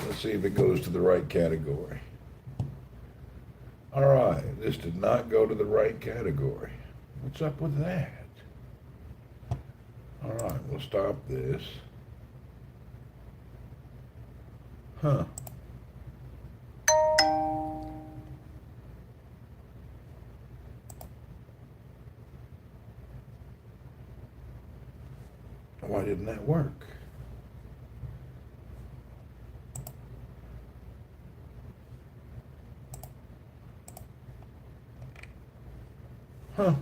Let's see if it goes to the right category. All right, this did not go to the right category. What's up with that? All right, we'll stop this. Huh. Why didn't that work? Huh.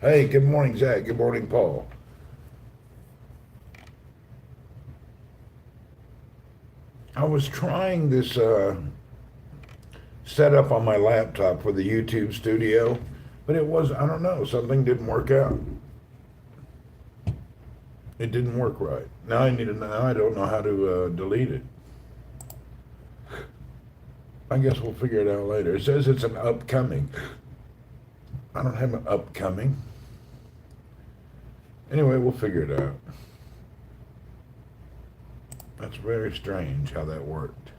Hey, good morning, Zach. Good morning, Paul. I was trying this setup on my laptop for the YouTube studio, but it was, I don't know, something didn't work out. It didn't work right. Now I don't know how to delete it. I guess we'll figure it out later. It says it's an upcoming. I don't have an upcoming. Anyway, we'll figure it out. That's very strange how that worked.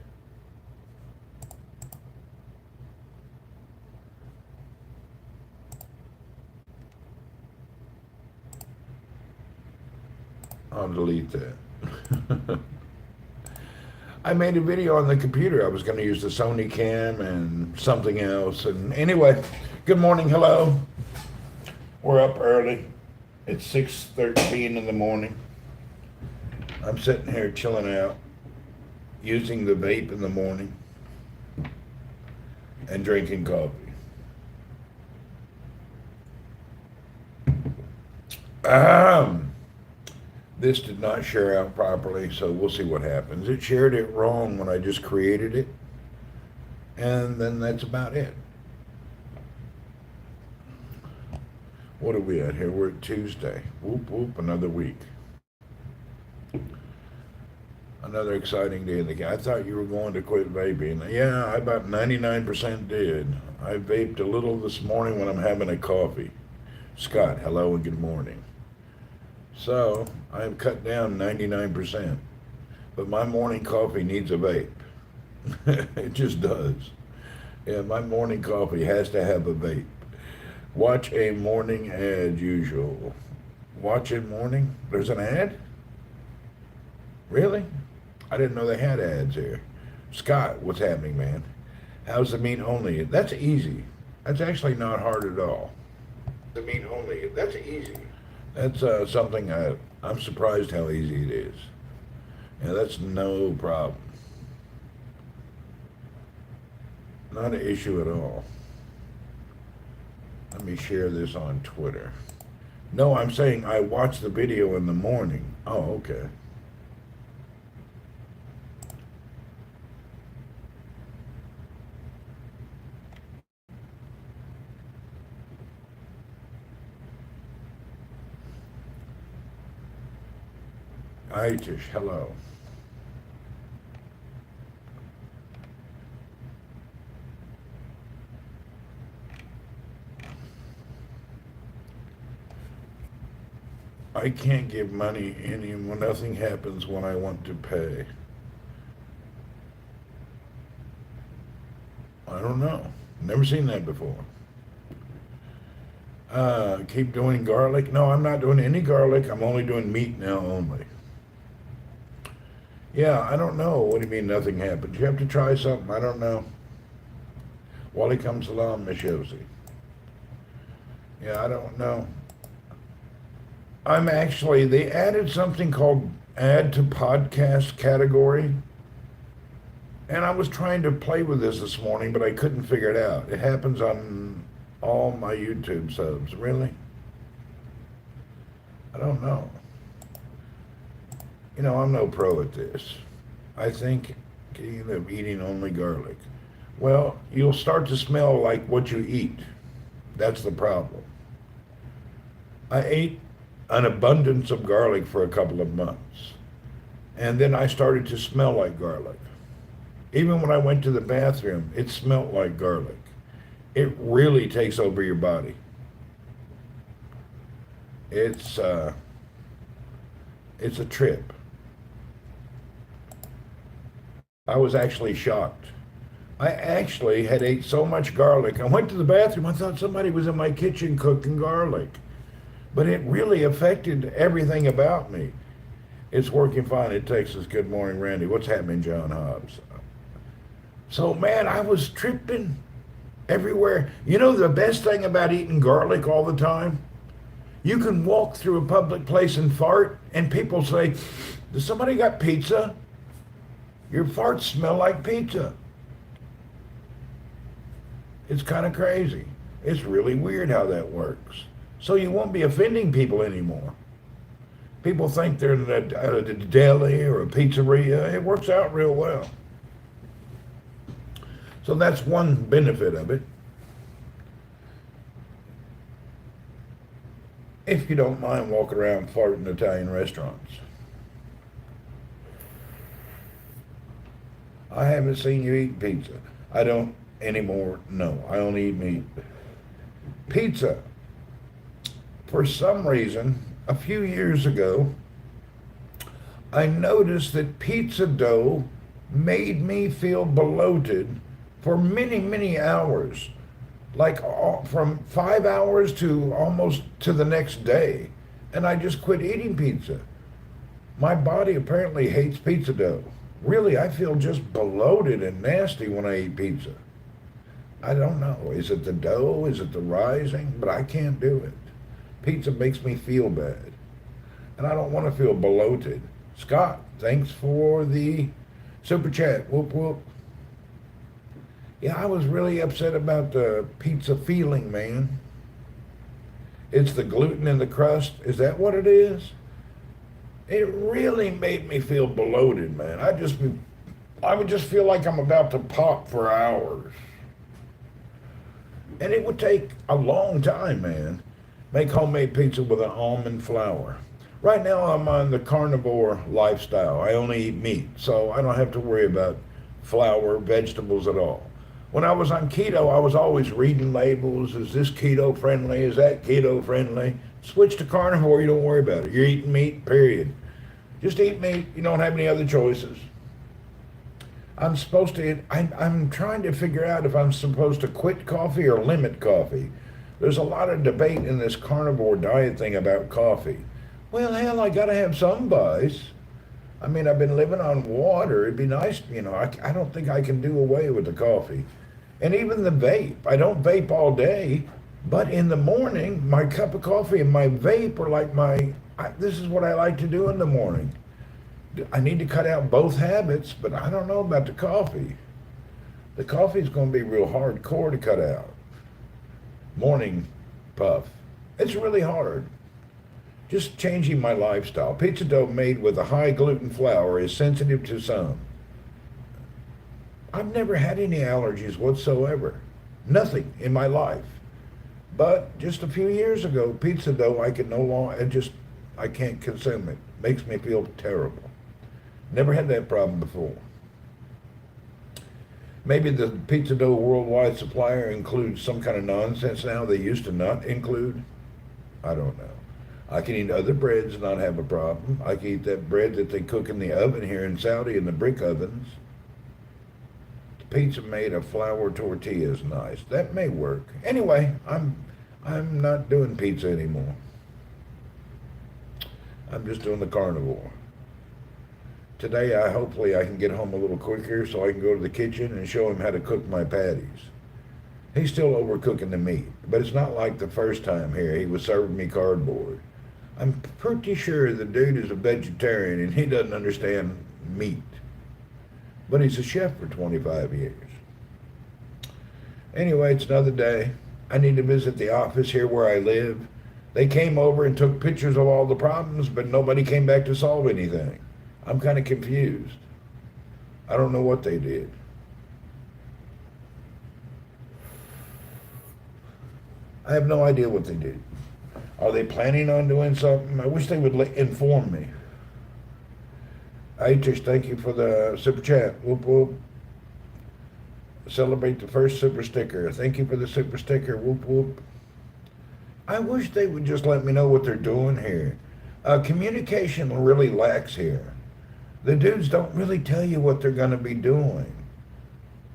I'll delete that. I made a video on the computer. I was going to use the Sony cam and something else. And anyway, good morning. Hello. We're up early. It's 6:13 in the morning. I'm sitting here chilling out, using the vape in the morning and drinking coffee. This did not share out properly, so we'll see what happens. It shared it wrong when I just created it, and then that's about it. What are we at here? We're at Tuesday. Whoop, whoop, another week. Another exciting day in the game. I thought you were going to quit vaping. Yeah, I about 99% did. I vaped a little this morning when I'm having a coffee. Scott, hello and good morning. So, I've cut down 99%. But my morning coffee needs a vape. It just does. Yeah, my morning coffee has to have a vape. Watch a morning ad usual. Watch a morning? There's an ad? Really? I didn't know they had ads here. Scott, what's happening, man? How's the meat only? That's easy. That's actually not hard at all. The meat only, that's easy. That's something I'm surprised how easy it is. Yeah, that's no problem. Not an issue at all. Let me share this on Twitter. No, I'm saying I watch the video in the morning. Oh, okay. Aitish, hello. I can't give money when nothing happens when I want to pay. I don't know. Never seen that before. Keep doing garlic? No, I'm not doing any garlic. I'm only doing meat now only. Yeah, I don't know. What do you mean nothing happens? You have to try something. I don't know. Wally comes along, Miss Josie. Yeah, I don't know. They added something called add to podcast category. And I was trying to play with this morning, but I couldn't figure it out. It happens on all my YouTube subs. Really? I don't know. You know, I'm no pro at this. I think of eating only garlic. Well, you'll start to smell like what you eat. That's the problem. I ate an abundance of garlic for a couple of months. And then I started to smell like garlic. Even when I went to the bathroom, it smelled like garlic. It really takes over your body. It's a trip. I was actually shocked. I actually had ate so much garlic. I went to the bathroom. I thought somebody was in my kitchen cooking garlic. But it really affected everything about me. It's working fine in Texas. Good morning, Randy. What's happening, John Hobbs? So, man, I was tripping everywhere. You know the best thing about eating garlic all the time? You can walk through a public place and fart, and people say, "Does somebody got pizza?" Your farts smell like pizza. It's kind of crazy. It's really weird how that works. So you won't be offending people anymore. People think they're at a deli or a pizzeria. It works out real well. So that's one benefit of it. If you don't mind walking around farting Italian restaurants. I haven't seen you eat pizza. I don't anymore. No, I only eat meat. Pizza. For some reason, a few years ago, I noticed that pizza dough made me feel bloated for many, many hours. Like from 5 hours to almost to the next day. And I just quit eating pizza. My body apparently hates pizza dough. Really, I feel just bloated and nasty when I eat pizza. I don't know. Is it the dough? Is it the rising? But I can't do it. Pizza makes me feel bad. And I don't want to feel bloated. Scott, thanks for the super chat. Whoop, whoop. Yeah, I was really upset about the pizza feeling, man. It's the gluten in the crust. Is that what it is? It really made me feel bloated, man. I would just feel like I'm about to pop for hours. And it would take a long time, man. Make homemade pizza with an almond flour. Right now I'm on the carnivore lifestyle. I only eat meat, so I don't have to worry about flour, vegetables at all. When I was on keto, I was always reading labels. Is this keto friendly? Is that keto friendly? Switch to carnivore, you don't worry about it. You're eating meat, period. Just eat meat. You don't have any other choices. I'm trying to figure out if I'm supposed to quit coffee or limit coffee. There's a lot of debate in this carnivore diet thing about coffee. Well, hell, I gotta have some vice. I mean, I've been living on water. It'd be nice, I don't think I can do away with the coffee. And even the vape. I don't vape all day, but in the morning, my cup of coffee and my vape are like this is what I like to do in the morning. I need to cut out both habits, but I don't know about the coffee. The coffee's going to be real hardcore to cut out. Morning puff. It's really hard. Just changing my lifestyle. Pizza dough made with a high gluten flour is sensitive to some. I've never had any allergies whatsoever. Nothing in my life. But just a few years ago, pizza dough, I can no longer, I can't consume it. Makes me feel terrible. Never had that problem before. Maybe the pizza dough worldwide supplier includes some kind of nonsense now they used to not include. I don't know. I can eat other breads and not have a problem. I can eat that bread that they cook in the oven here in Saudi in the brick ovens. The pizza made of flour tortilla is nice. That may work. Anyway, I'm not doing pizza anymore. I'm just doing the carnivore. Today, hopefully I can get home a little quicker so I can go to the kitchen and show him how to cook my patties. He's still overcooking the meat, but it's not like the first time here. He was serving me cardboard. I'm pretty sure the dude is a vegetarian and he doesn't understand meat. But he's a chef for 25 years. Anyway, it's another day. I need to visit the office here where I live. They came over and took pictures of all the problems, but nobody came back to solve anything. I'm kind of confused. I don't know what they did. I have no idea what they did. Are they planning on doing something? I wish they would inform me. Atish, thank you for the super chat. Whoop, whoop. Celebrate the first super sticker. Thank you for the super sticker. Whoop, whoop. I wish they would just let me know what they're doing here. Communication really lacks here. The dudes don't really tell you what they're going to be doing.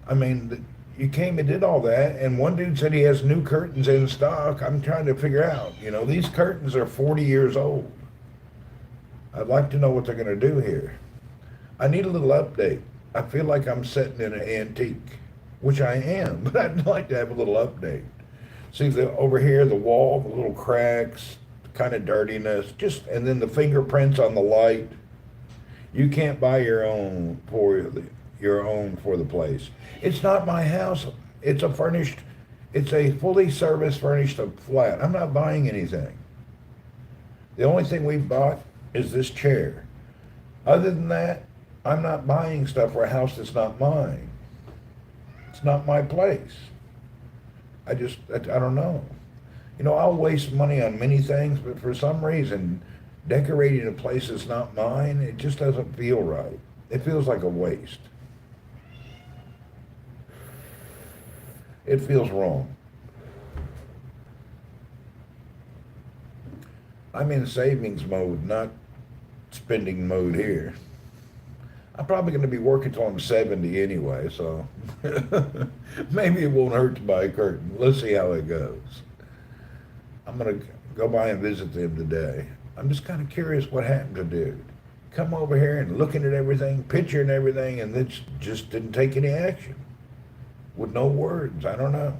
I mean, you came and did all that, and one dude said he has new curtains in stock. I'm trying to figure out, these curtains are 40 years old. I'd like to know what they're going to do here. I need a little update. I feel like I'm sitting in an antique, which I am, but I'd like to have a little update. See, over here, the wall, the little cracks, kind of dirtiness, and then the fingerprints on the light. You can't buy your own for the place. It's not my house. It's a fully serviced furnished flat. I'm not buying anything. The only thing we've bought is this chair. Other than that, I'm not buying stuff for a house that's not mine. It's not my place. I don't know. I'll waste money on many things, but for some reason, decorating a place that's not mine, it just doesn't feel right. It feels like a waste. It feels wrong. I'm in savings mode, not spending mode here. I'm probably going to be working till I'm 70 anyway, so maybe it won't hurt to buy a curtain. Let's see how it goes. I'm going to go by and visit them today. I'm just kind of curious what happened to dude. Come over here and looking at everything, picturing everything, and then just didn't take any action. With no words, I don't know.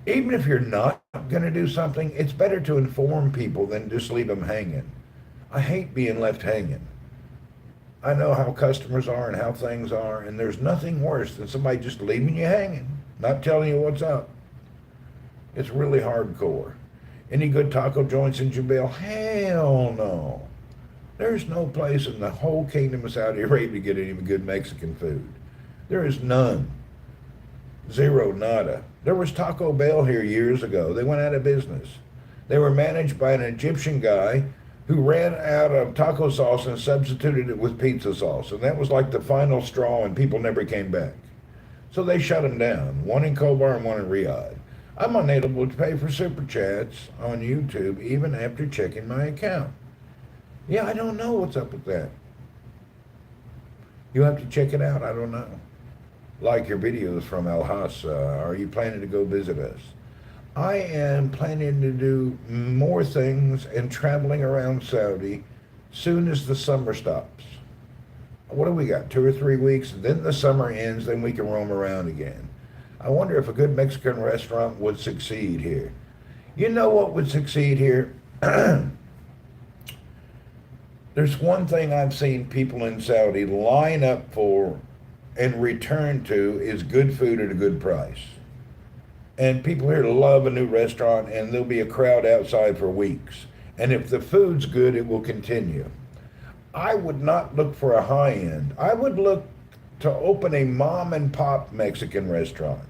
Even if you're not going to do something, it's better to inform people than just leave them hanging. I hate being left hanging. I know how customers are and how things are, and there's nothing worse than somebody just leaving you hanging, not telling you what's up. It's really hardcore. Any good taco joints in Jubail? Hell no. There's no place in the whole kingdom of Saudi Arabia to get any good Mexican food. There is none. Zero, nada. There was Taco Bell here years ago. They went out of business. They were managed by an Egyptian guy who ran out of taco sauce and substituted it with pizza sauce. And that was like the final straw, and people never came back. So they shut them down, one in Kobar and one in Riyadh. I'm unable to pay for super chats on YouTube even after checking my account. Yeah, I don't know what's up with that. You have to check it out. I don't know. Like your videos from Al Hassa. Are you planning to go visit us? I am planning to do more things and traveling around Saudi soon as the summer stops. What do we got? 2 or 3 weeks, then the summer ends, then we can roam around again. I wonder if a good Mexican restaurant would succeed here. You know what would succeed here? There's one thing I've seen people in Saudi line up for and return to is good food at a good price. And people here love a new restaurant, and there'll be a crowd outside for weeks. And if the food's good, it will continue. I would not look for a high end. I would look to open a mom and pop Mexican restaurant.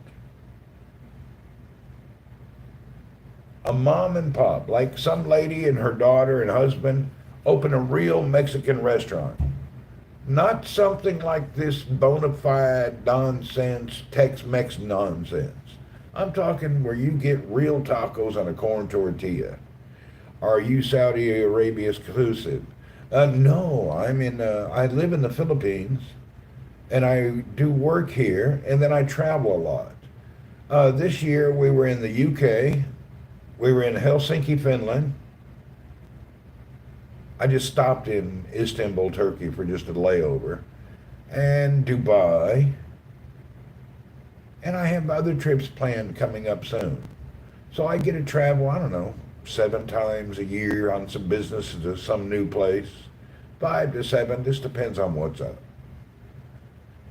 A mom and pop, like some lady and her daughter and husband open a real Mexican restaurant. Not something like this bona fide nonsense, Tex-Mex nonsense. I'm talking where you get real tacos on a corn tortilla. Are you Saudi Arabia exclusive? No, I live in the Philippines, and I do work here, and then I travel a lot. This year we were in the UK, we were in Helsinki, Finland. I just stopped in Istanbul, Turkey for just a layover, and Dubai. And I have other trips planned coming up soon. So I get to travel, I don't know, 7 times a year on some business to some new place. 5 to 7, just depends on what's up.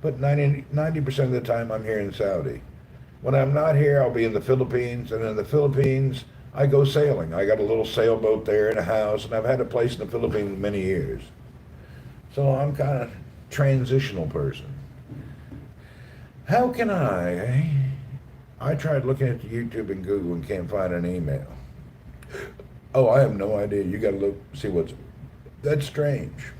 But 90% of the time I'm here in Saudi. When I'm not here, I'll be in the Philippines, and in the Philippines, I go sailing. I got a little sailboat there and a house, and I've had a place in the Philippines many years. So I'm kind of transitional person. How can I tried looking at the YouTube and Google and can't find an email. Oh, I have no idea. You got to look, see that's strange.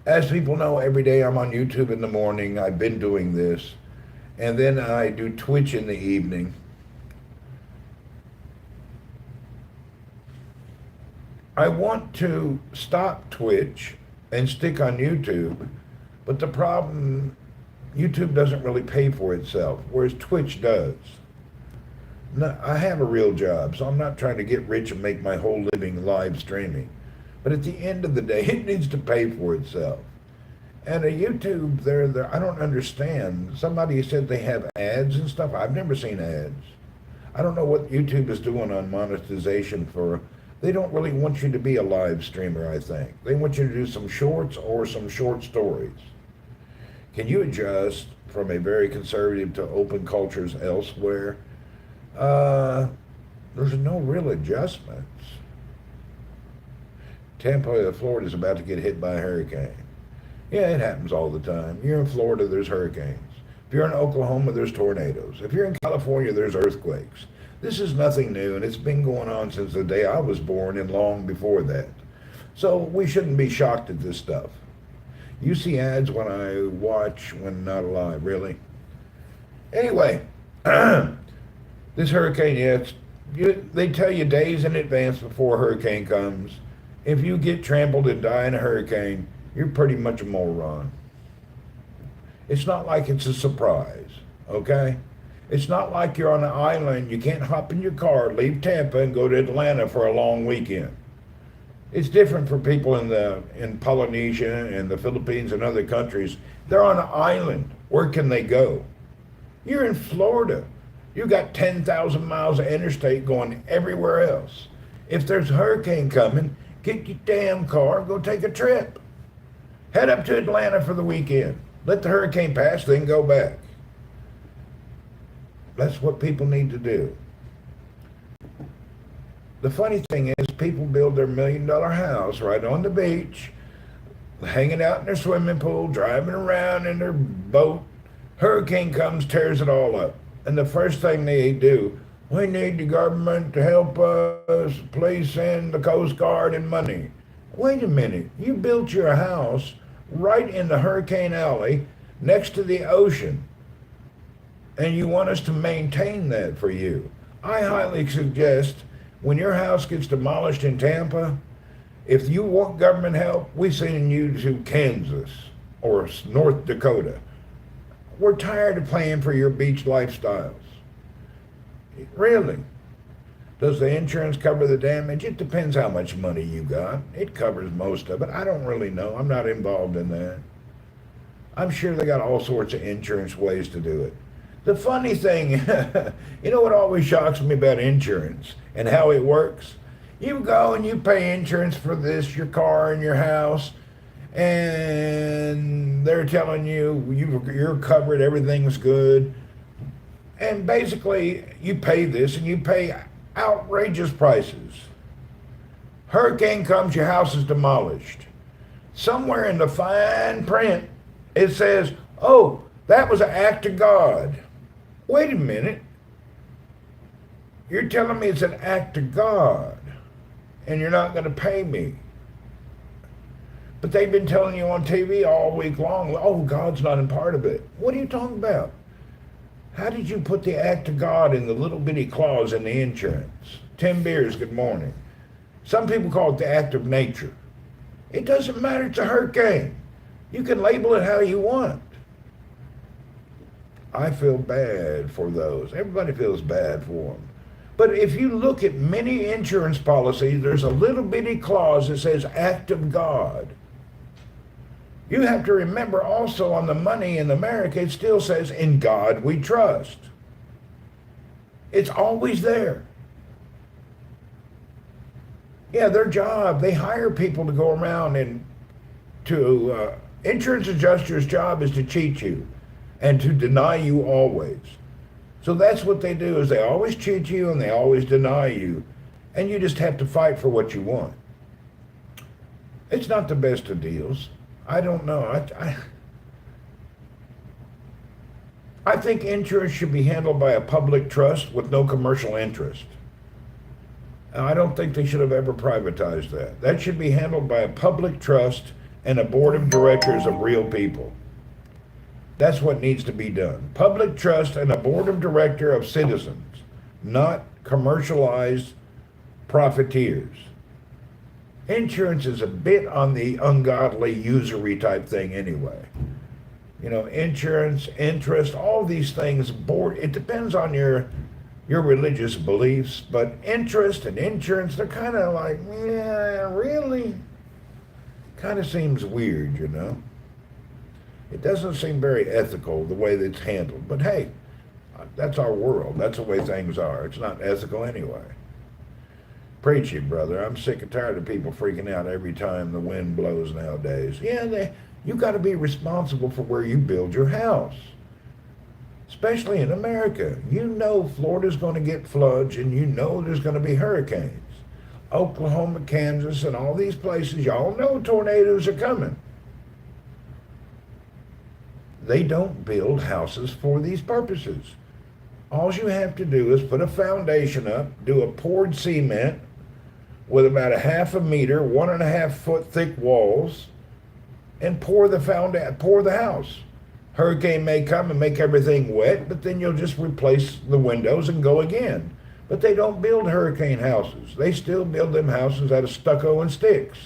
As people know, every day I'm on YouTube in the morning. I've been doing this. And then I do Twitch in the evening. I want to stop Twitch and stick on YouTube, but the problem, YouTube doesn't really pay for itself, whereas Twitch does. No, I have a real job, so I'm not trying to get rich and make my whole living live streaming. But at the end of the day, it needs to pay for itself. And a YouTube, I don't understand. Somebody said they have ads and stuff. I've never seen ads. I don't know what YouTube is doing on monetization for. They don't really want you to be a live streamer, I think. They want you to do some shorts or some short stories. Can you adjust from a very conservative to open cultures elsewhere? There's no real adjustments. Tampa, Florida is about to get hit by a hurricane. Yeah, it happens all the time. You're in Florida, there's hurricanes. If you're in Oklahoma, there's tornadoes. If you're in California, there's earthquakes. This is nothing new, and it's been going on since the day I was born and long before that. So we shouldn't be shocked at this stuff. You see ads when I watch when not alive, really? Anyway, this hurricane, they tell you days in advance before a hurricane comes. If you get trampled and die in a hurricane, you're pretty much a moron. It's not like it's a surprise, okay? It's not like you're on an island, you can't hop in your car, leave Tampa, and go to Atlanta for a long weekend. It's different for people in Polynesia and the Philippines and other countries. They're on an island. Where can they go? You're in Florida. You got 10,000 miles of interstate going everywhere else. If there's a hurricane coming, get your damn car, go take a trip. Head up to Atlanta for the weekend. Let the hurricane pass, then go back. That's what people need to do. The funny thing is, people build their $1 million house right on the beach, hanging out in their swimming pool, driving around in their boat. Hurricane comes, tears it all up. And the first thing they do, we need the government to help us, please send the Coast Guard and money. Wait a minute, you built your house right in the hurricane alley next to the ocean, and you want us to maintain that for you. I highly suggest when your house gets demolished in Tampa, if you want government help, we send you to Kansas or North Dakota. We're tired of paying for your beach lifestyles. Really? Does the insurance cover the damage? It depends how much money you got. It covers most of it. I don't really know. I'm not involved in that. I'm sure they got all sorts of insurance ways to do it. The funny thing, you know what always shocks me about insurance and how it works? You go and you pay insurance for this, your car and your house, and they're telling you you're covered, everything's good. And basically, you pay this and you pay outrageous prices. Hurricane comes, your house is demolished. Somewhere in the fine print, it says, oh, that was an act of God. Wait a minute. You're telling me it's an act of God, and you're not going to pay me. But they've been telling you on TV all week long, oh, God's not in part of it. What are you talking about? How did you put the act of God in the little bitty clause in the insurance? 10 beers, good morning. Some people call it the act of nature. It doesn't matter, it's a hurricane. You can label it how you want. I feel bad for those. Everybody feels bad for them. But if you look at many insurance policies, there's a little bitty clause that says act of God. You have to remember also on the money in America, it still says, in God we trust. It's always there. Yeah, their job, they hire people to go around and insurance adjuster's job is to cheat you and to deny you always. So that's what they do, is they always cheat you and they always deny you. And you just have to fight for what you want. It's not the best of deals. I don't know. I think insurance should be handled by a public trust with no commercial interest. And I don't think they should have ever privatized that. That should be handled by a public trust and a board of directors of real people. That's what needs to be done. Public trust and a board of directors of citizens, not commercialized profiteers. Insurance is a bit on the ungodly usury type thing anyway. You know, insurance, interest, all these things, it depends on your religious beliefs, but interest and insurance, they're kind of like, yeah, really? Kind of seems weird, you know? It doesn't seem very ethical the way that it's handled, but hey, that's our world. That's the way things are. It's not ethical anyway. Preach it, brother. I'm sick and tired of people freaking out every time the wind blows nowadays. Yeah, you got to be responsible for where you build your house. Especially in America. You know Florida's going to get floods, and you know there's going to be hurricanes. Oklahoma, Kansas, and all these places, y'all know tornadoes are coming. They don't build houses for these purposes. All you have to do is put a foundation up, do a poured cement with about 1/2 meter, 1.5 foot thick walls, and pour the house. Hurricane may come and make everything wet, but then you'll just replace the windows and go again. But they don't build hurricane houses. They still build them houses out of stucco and sticks.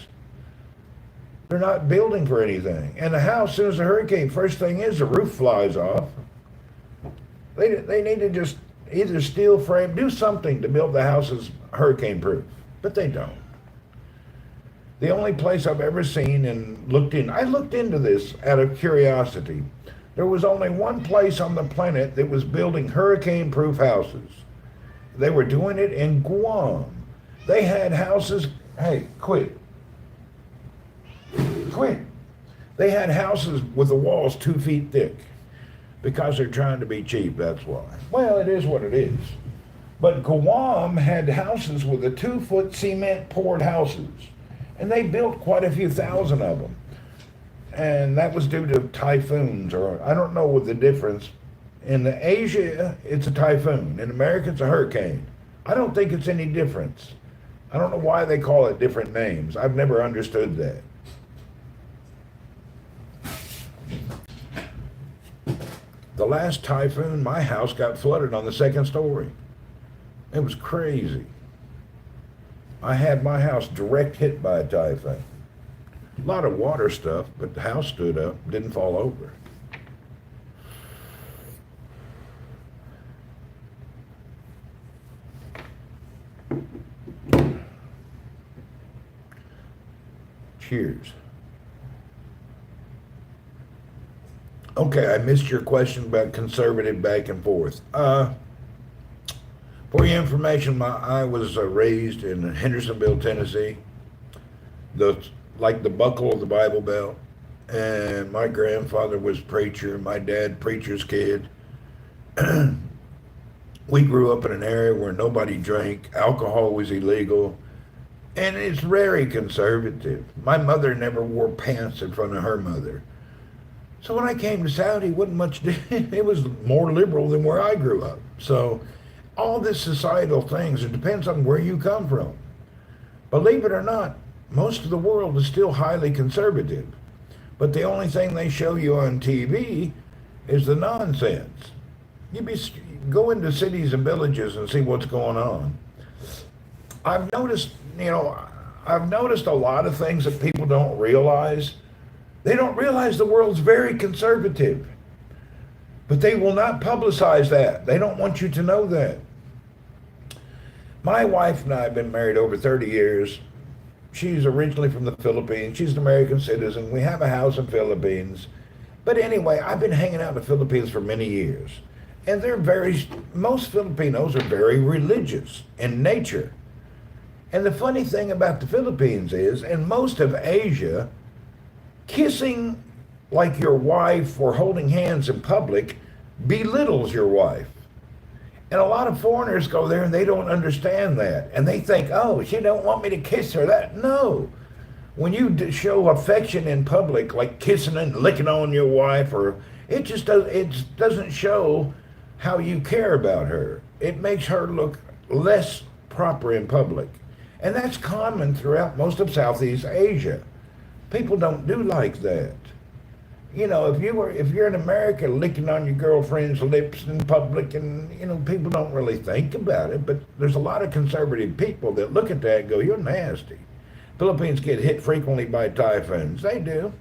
They're not building for anything. And the house, as soon as a hurricane, first thing is the roof flies off. They need to just either steel frame, do something to build the houses hurricane proof, but they don't. The only place I've ever seen I looked into this out of curiosity. There was only one place on the planet that was building hurricane proof houses. They were doing it in Guam. They had houses, hey, quit. They had houses with the walls 2 feet thick because they're trying to be cheap, that's why. Well, it is what it is. But Guam had houses with 2-foot cement poured houses, and they built quite a few thousand of them. And that was due to typhoons, or I don't know what the difference. In Asia, it's a typhoon. In America, it's a hurricane. I don't think it's any difference. I don't know why they call it different names. I've never understood that. The last typhoon, my house got flooded on the 2nd story. It was crazy. I had my house direct hit by a typhoon. A lot of water stuff, but the house stood up, didn't fall over. Cheers. Okay, I missed your question about conservative back and forth. For your information, I was raised in Hendersonville, Tennessee, like the buckle of the Bible Belt. And my grandfather was preacher, my dad preacher's kid. We grew up in an area where nobody drank, alcohol was illegal, and it's very conservative. My mother never wore pants in front of her mother. So when I came to Saudi, it wasn't much, it was more liberal than where I grew up. So all this societal things, it depends on where you come from. Believe it or not, most of the world is still highly conservative. But the only thing they show you on TV is the nonsense. Go into cities and villages and see what's going on. I've noticed a lot of things that people don't realize. They don't realize the world's very conservative, but they will not publicize that. They don't want you to know that. My wife and I have been married over 30 years. She's originally from the Philippines. She's an American citizen. We have a house in the Philippines. But anyway, I've been hanging out in the Philippines for many years. And most Filipinos are very religious in nature. And the funny thing about the Philippines is, and most of Asia, kissing like your wife or holding hands in public belittles your wife. And a lot of foreigners go there and they don't understand that. And they think, oh, she don't want me to kiss her. No. When you show affection in public, like kissing and licking on your wife, it doesn't show how you care about her. It makes her look less proper in public. And that's common throughout most of Southeast Asia. People don't do like that. You know, if you're in America licking on your girlfriend's lips in public, and people don't really think about it, but there's a lot of conservative people that look at that and go, you're nasty. Philippines get hit frequently by typhoons. They do.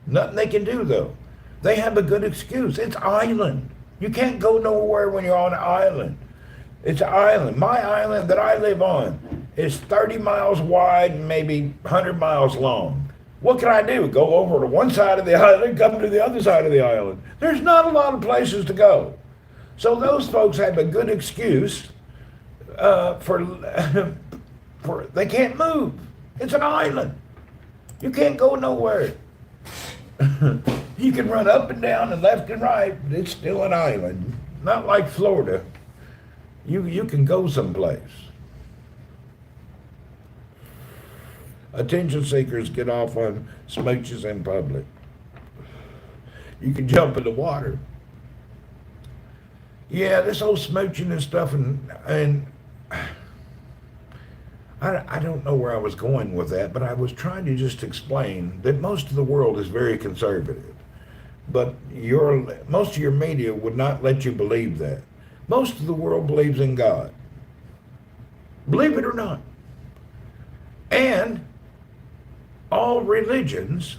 Nothing they can do, though. They have a good excuse. It's island. You can't go nowhere when you're on an island. It's an island. My island that I live on is 30 miles wide and maybe 100 miles long. What can I do? Go over to one side of the island, come to the other side of the island. There's not a lot of places to go. So those folks have a good excuse for they can't move. It's an island. You can't go nowhere. You can run up and down and left and right, but it's still an island. Not like Florida. You can go someplace. Attention seekers get off on smooches in public. You can jump in the water. Yeah, this whole smooching and stuff, and I don't know where I was going with that, but I was trying to just explain that most of the world is very conservative. But most of your media would not let you believe that. Most of the world believes in God. Believe it or not. And all religions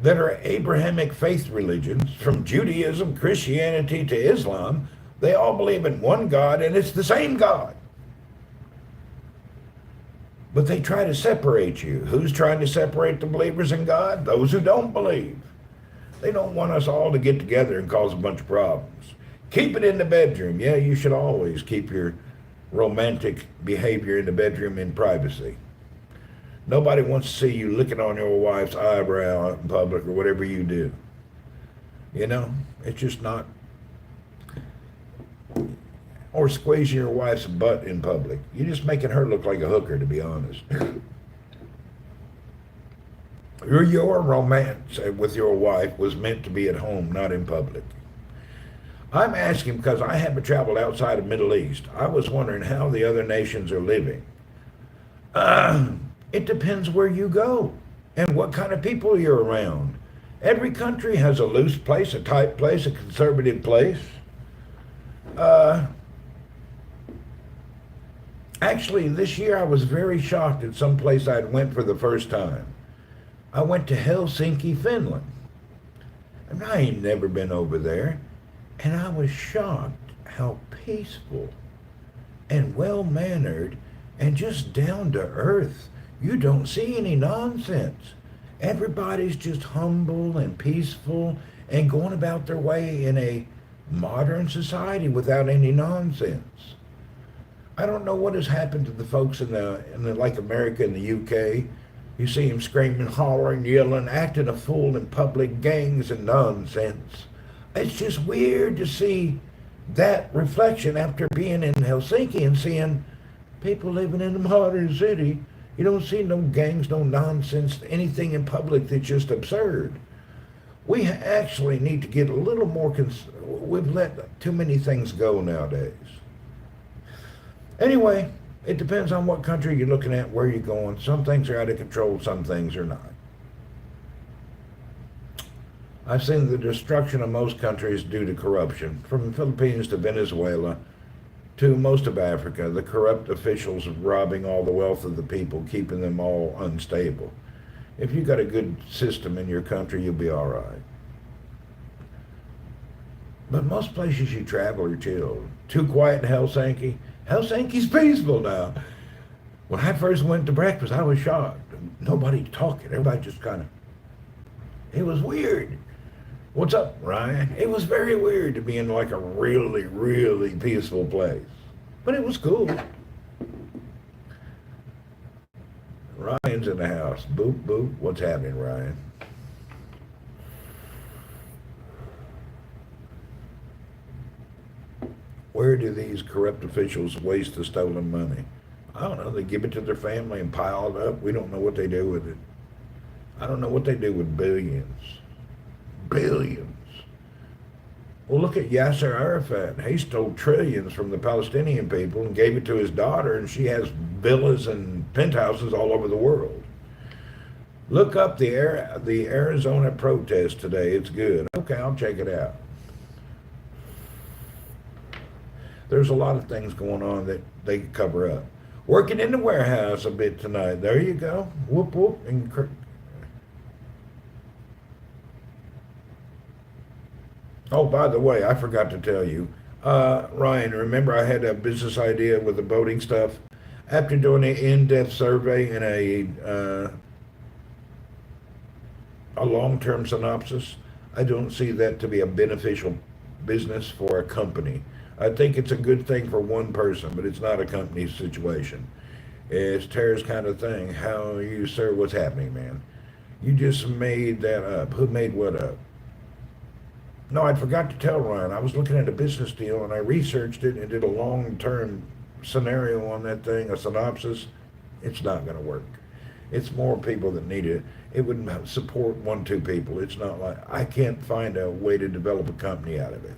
that are Abrahamic faith religions, from Judaism, Christianity to Islam, they all believe in one God, and it's the same God. But they try to separate you. Who's trying to separate the believers in God? Those who don't believe. They don't want us all to get together and cause a bunch of problems. Keep it in the bedroom. Yeah, you should always keep your romantic behavior in the bedroom in privacy. Nobody wants to see you licking on your wife's eyebrow out in public or whatever you do. You know, it's just not. Or squeezing your wife's butt in public. You're just making her look like a hooker, to be honest. Your romance with your wife was meant to be at home, not in public. I'm asking because I haven't traveled outside of the Middle East. I was wondering how the other nations are living. It depends where you go and what kind of people you're around. Every country has a loose place, a tight place, a conservative place. Actually, this year I was very shocked at some place I went for the first time. I went to Helsinki, Finland. And I ain't never been over there. And I was shocked how peaceful and well-mannered and just down to earth. You don't see any nonsense. Everybody's just humble and peaceful and going about their way in a modern society without any nonsense. I don't know what has happened to the folks in the like America and the UK. You see them screaming, hollering, yelling, acting a fool in public, gangs and nonsense. It's just weird to see that reflection after being in Helsinki and seeing people living in a modern city. You don't see no gangs, no nonsense, anything in public that's just absurd. We actually need to get a little more, we've let too many things go nowadays. Anyway, it depends on what country you're looking at, where you're going. Some things are out of control, some things are not. I've seen the destruction of most countries due to corruption, from the Philippines to Venezuela to most of Africa. The corrupt officials robbing all the wealth of the people, keeping them all unstable. If you've got a good system in your country, you'll be all right. But most places you travel are chill. Too quiet in Helsinki. Helsinki's peaceful now. When I first went to breakfast, I was shocked. Nobody talking. Everybody just kind of, it was weird. What's up, Ryan? It was very weird to be in like a really, really peaceful place. But it was cool. Ryan's in the house. Boop, boop. What's happening, Ryan? Where do these corrupt officials waste the stolen money? I don't know. They give it to their family and pile it up. We don't know what they do with it. I don't know what they do with billions. Billions. Well, look at Yasser Arafat. He stole trillions from the Palestinian people and gave it to his daughter, and she has villas and penthouses all over the world. Look up the Arizona protest today. It's good. Okay, I'll check it out. There's a lot of things going on that they cover up. Working in the warehouse a bit tonight. There you go. Whoop whoop. Oh, by the way, I forgot to tell you, Ryan. Remember, I had a business idea with the boating stuff. After doing an in-depth survey and a long-term synopsis, I don't see that to be a beneficial business for a company. I think it's a good thing for one person, but it's not a company situation. It's Tara's kind of thing. How you, sir? What's happening, man? You just made that up. Who made what up? No, I forgot to tell Ryan. I was looking at a business deal and I researched it and did a long-term scenario on that thing, a synopsis. It's not going to work. It's more people that need it. It wouldn't support one, two people. It's not like I can't find a way to develop a company out of it.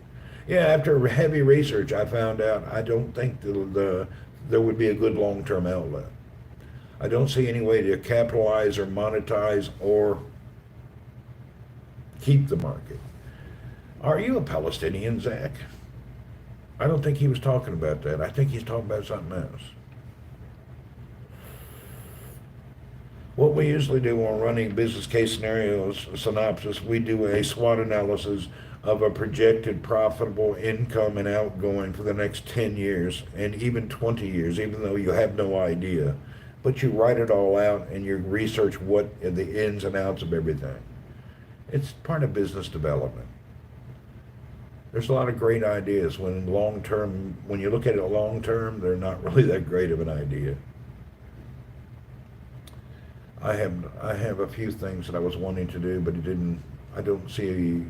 Yeah, after heavy research, I found out I don't think there would be a good long-term outlet. I don't see any way to capitalize or monetize or keep the market. Are you a Palestinian, Zach? I don't think he was talking about that. I think he's talking about something else. What we usually do when running business case scenarios synopsis, we do a SWOT analysis of a projected profitable income and outgoing for the next 10 years and even 20 years, even though you have no idea. But you write it all out and you research what are the ins and outs of everything. It's part of business development. There's a lot of great ideas when you look at it long term, they're not really that great of an idea. I have a few things that I was wanting to do, but I don't see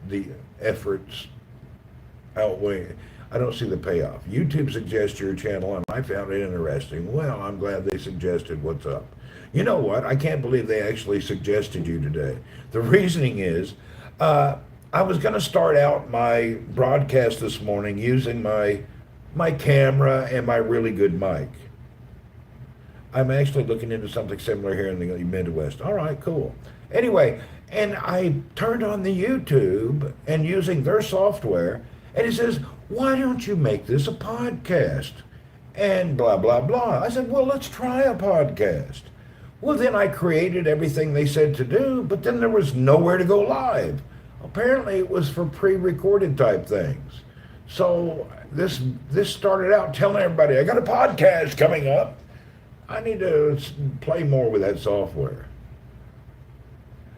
the efforts outweigh. I don't see the payoff. YouTube suggests your channel, and I found it interesting. Well, I'm glad they suggested what's up. You know what? I can't believe they actually suggested you today. The reasoning is, I was going to start out my broadcast this morning using my camera and my really good mic. I'm actually looking into something similar here in the Midwest. All right, cool. Anyway, and I turned on the YouTube and using their software, and it says, why don't you make this a podcast? And blah, blah, blah. I said, well, let's try a podcast. Well, then I created everything they said to do, but then there was nowhere to go live. Apparently it was for pre-recorded type things. So this started out telling everybody, I got a podcast coming up. I need to play more with that software.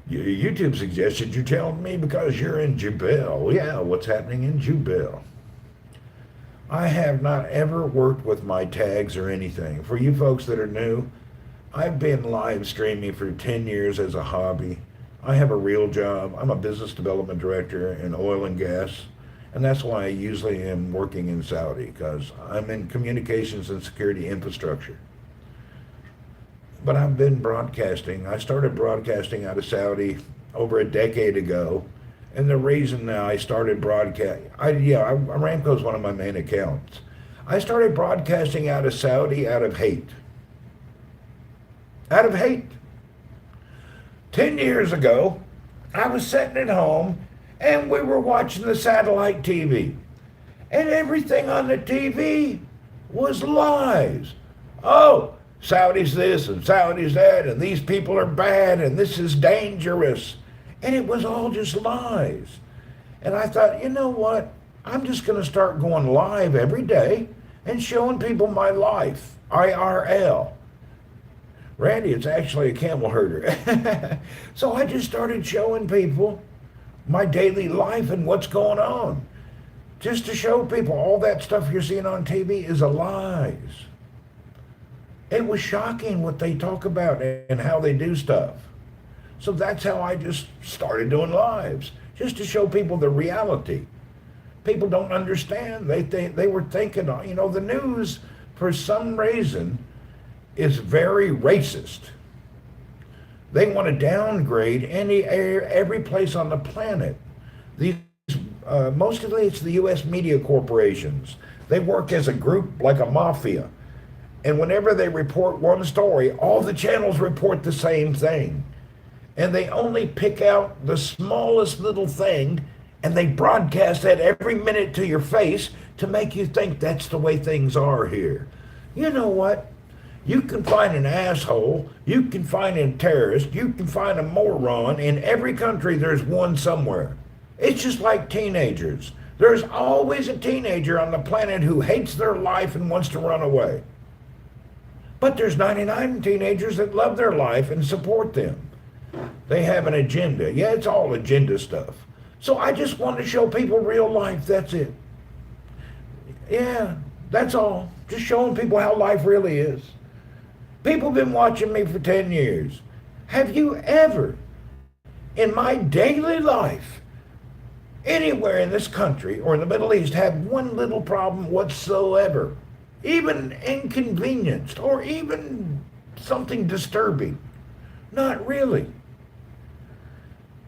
YouTube suggested you tell me because you're in Jubel. Yeah, what's happening in Jubel? I have not ever worked with my tags or anything. For you folks that are new, I've been live streaming for 10 years as a hobby. I have a real job. I'm a business development director in oil and gas, and that's why I usually am working in Saudi, because I'm in communications and security infrastructure. But I've been broadcasting. I started broadcasting out of Saudi over a decade ago, and the reason now I started broadcasting, Aramco's one of my main accounts. I started broadcasting out of Saudi out of hate. Out of hate. 10 years ago, I was sitting at home and we were watching the satellite TV. And everything on the TV was lies. Oh, Saudi's this and Saudi's that, and these people are bad and this is dangerous. And it was all just lies. And I thought, you know what? I'm just going to start going live every day and showing people my life, IRL. Randy, it's actually a camel herder. So I just started showing people my daily life and what's going on. Just to show people all that stuff you're seeing on TV is a lies. It was shocking what they talk about and how they do stuff. So that's how I just started doing lives, just to show people the reality. People don't understand. They were thinking, the news, for some reason, is very racist. They want to downgrade every place on the planet. Mostly it's the U.S. media corporations. They work as a group like a mafia. And whenever they report one story, all the channels report the same thing. And they only pick out the smallest little thing and they broadcast that every minute to your face to make you think that's the way things are here. You know what? You can find an asshole, you can find a terrorist, you can find a moron. In every country, there's one somewhere. It's just like teenagers. There's always a teenager on the planet who hates their life and wants to run away. But there's 99 teenagers that love their life and support them. They have an agenda. Yeah, it's all agenda stuff. So I just want to show people real life, that's it. Yeah, that's all. Just showing people how life really is. People have been watching me for 10 years. Have you ever, in my daily life, anywhere in this country or in the Middle East, had one little problem whatsoever, even inconvenienced or even something disturbing? Not really.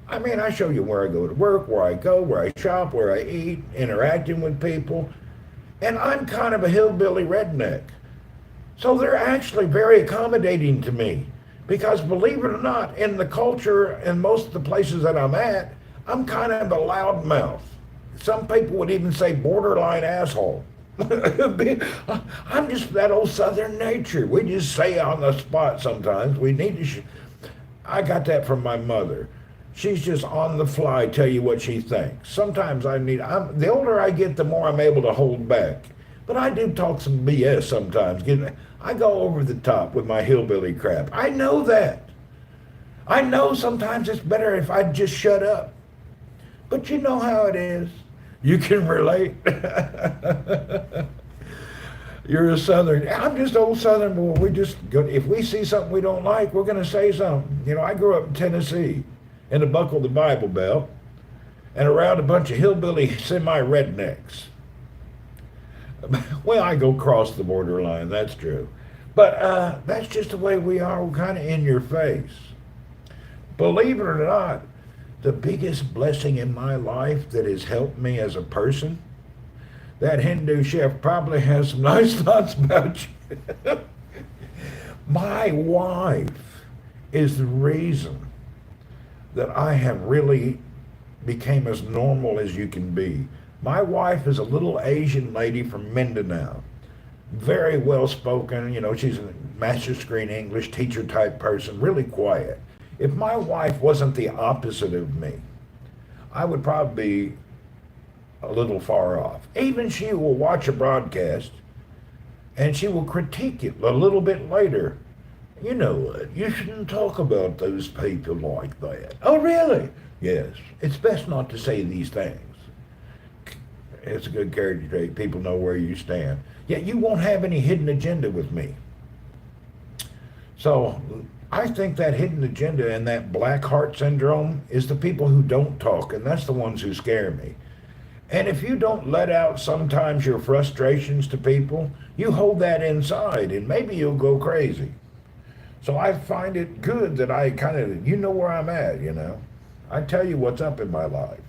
I mean, I show you where I go to work, where I go, where I shop, where I eat, interacting with people. And I'm kind of a hillbilly redneck. So they're actually very accommodating to me. Because believe it or not, in the culture and most of the places that I'm at, I'm kind of a loud mouth. Some people would even say borderline asshole. I'm just that old Southern nature. We just say on the spot sometimes. We need to. I got that from my mother. She's just on the fly, tell you what she thinks. Sometimes the older I get, the more I'm able to hold back. But I do talk some BS sometimes. I go over the top with my hillbilly crap. I know that. I know sometimes it's better if I just shut up. But you know how it is. You can relate. You're a Southern. I'm just old Southern boy. If we see something we don't like, we're going to say something. You know, I grew up in Tennessee in the buckle of the Bible Belt and around a bunch of hillbilly semi-rednecks. Well, I go across the borderline, that's true. But that's just the way we are. We're kind of in your face. Believe it or not, the biggest blessing in my life that has helped me as a person, that Hindu chef probably has some nice thoughts about you. My wife is the reason that I have really became as normal as you can be. My wife is a little Asian lady from Mindanao. Very well spoken, you know, she's a master screen English teacher type person, really quiet. If my wife wasn't the opposite of me, I would probably be a little far off. Even she will watch a broadcast and she will critique it a little bit later. You know what, you shouldn't talk about those people like that. Oh, really? Yes, it's best not to say these things. It's a good character trait. People know where you stand. Yet you won't have any hidden agenda with me. So I think that hidden agenda and that black heart syndrome is the people who don't talk, and that's the ones who scare me. And if you don't let out sometimes your frustrations to people, you hold that inside, and maybe you'll go crazy. So I find it good that I kind of, you know where I'm at, you know. I tell you what's up in my life.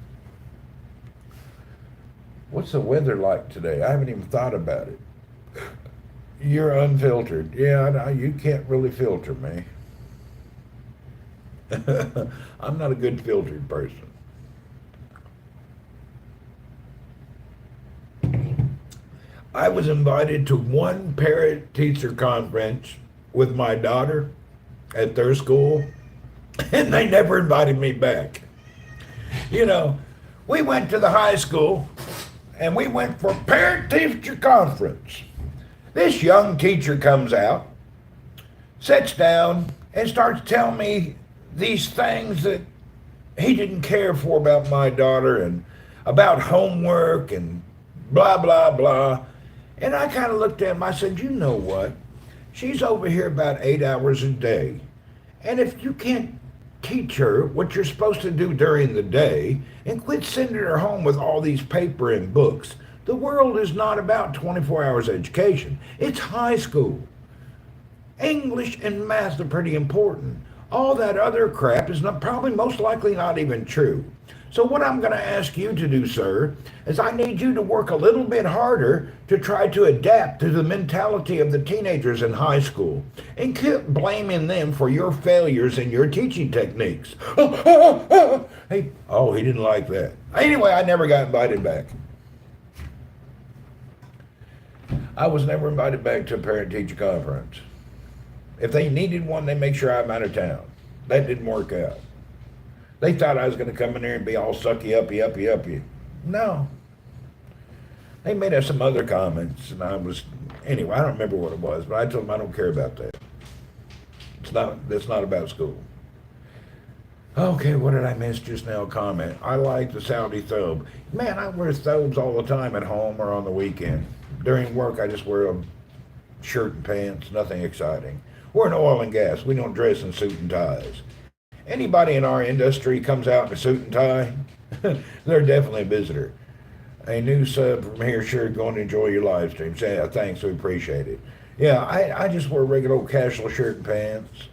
What's the weather like today? I haven't even thought about it. You're unfiltered. Yeah, you can't really filter me. I'm not a good filtered person. I was invited to one parent teacher conference with my daughter at their school, and they never invited me back. You know, we went to the high school and we went for parent teacher conference. This young teacher comes out, sits down, and starts telling me these things that he didn't care for about my daughter and about homework and blah, blah, blah. And I kind of looked at him, I said, you know what? She's over here about 8 hours a day. And if you can't teach her what you're supposed to do during the day and quit sending her home with all these paper and books, the world is not about 24 hours education. It's high school. English and math are pretty important. All that other crap is probably most likely not even true. So what I'm going to ask you to do, sir, is I need you to work a little bit harder to try to adapt to the mentality of the teenagers in high school and quit blaming them for your failures and your teaching techniques. Hey, oh, he didn't like that. Anyway, I never got invited back. I was never invited back to a parent-teacher conference. If they needed one, they make sure I'm out of town. That didn't work out. They thought I was going to come in there and be all sucky, uppy. No. They made us some other comments, and anyway, I don't remember what it was, but I told them I don't care about that. That's not about school. Okay, what did I miss just now? Comment. I like the Saudi thobe. Man, I wear thobes all the time at home or on the weekend. During work, I just wear a shirt and pants, nothing exciting. We're in oil and gas. We don't dress in suit and ties. Anybody in our industry comes out in a suit and tie, they're definitely a visitor. A new sub from here, sure, going to enjoy your live stream. Say, yeah, thanks, we appreciate it. Yeah, I just wear regular old casual shirt and pants.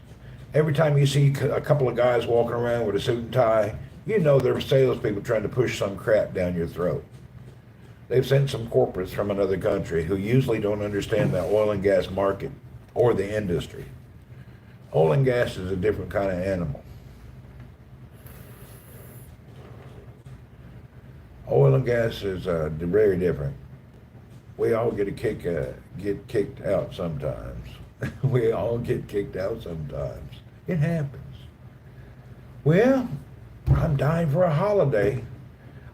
Every time you see a couple of guys walking around with a suit and tie, you know they're salespeople trying to push some crap down your throat. They've sent some corporates from another country who usually don't understand the oil and gas market or the industry. Oil and gas is a different kind of animal. Oil and gas is very different. We all get kicked out sometimes. We all get kicked out sometimes. It happens. Well, I'm dying for a holiday.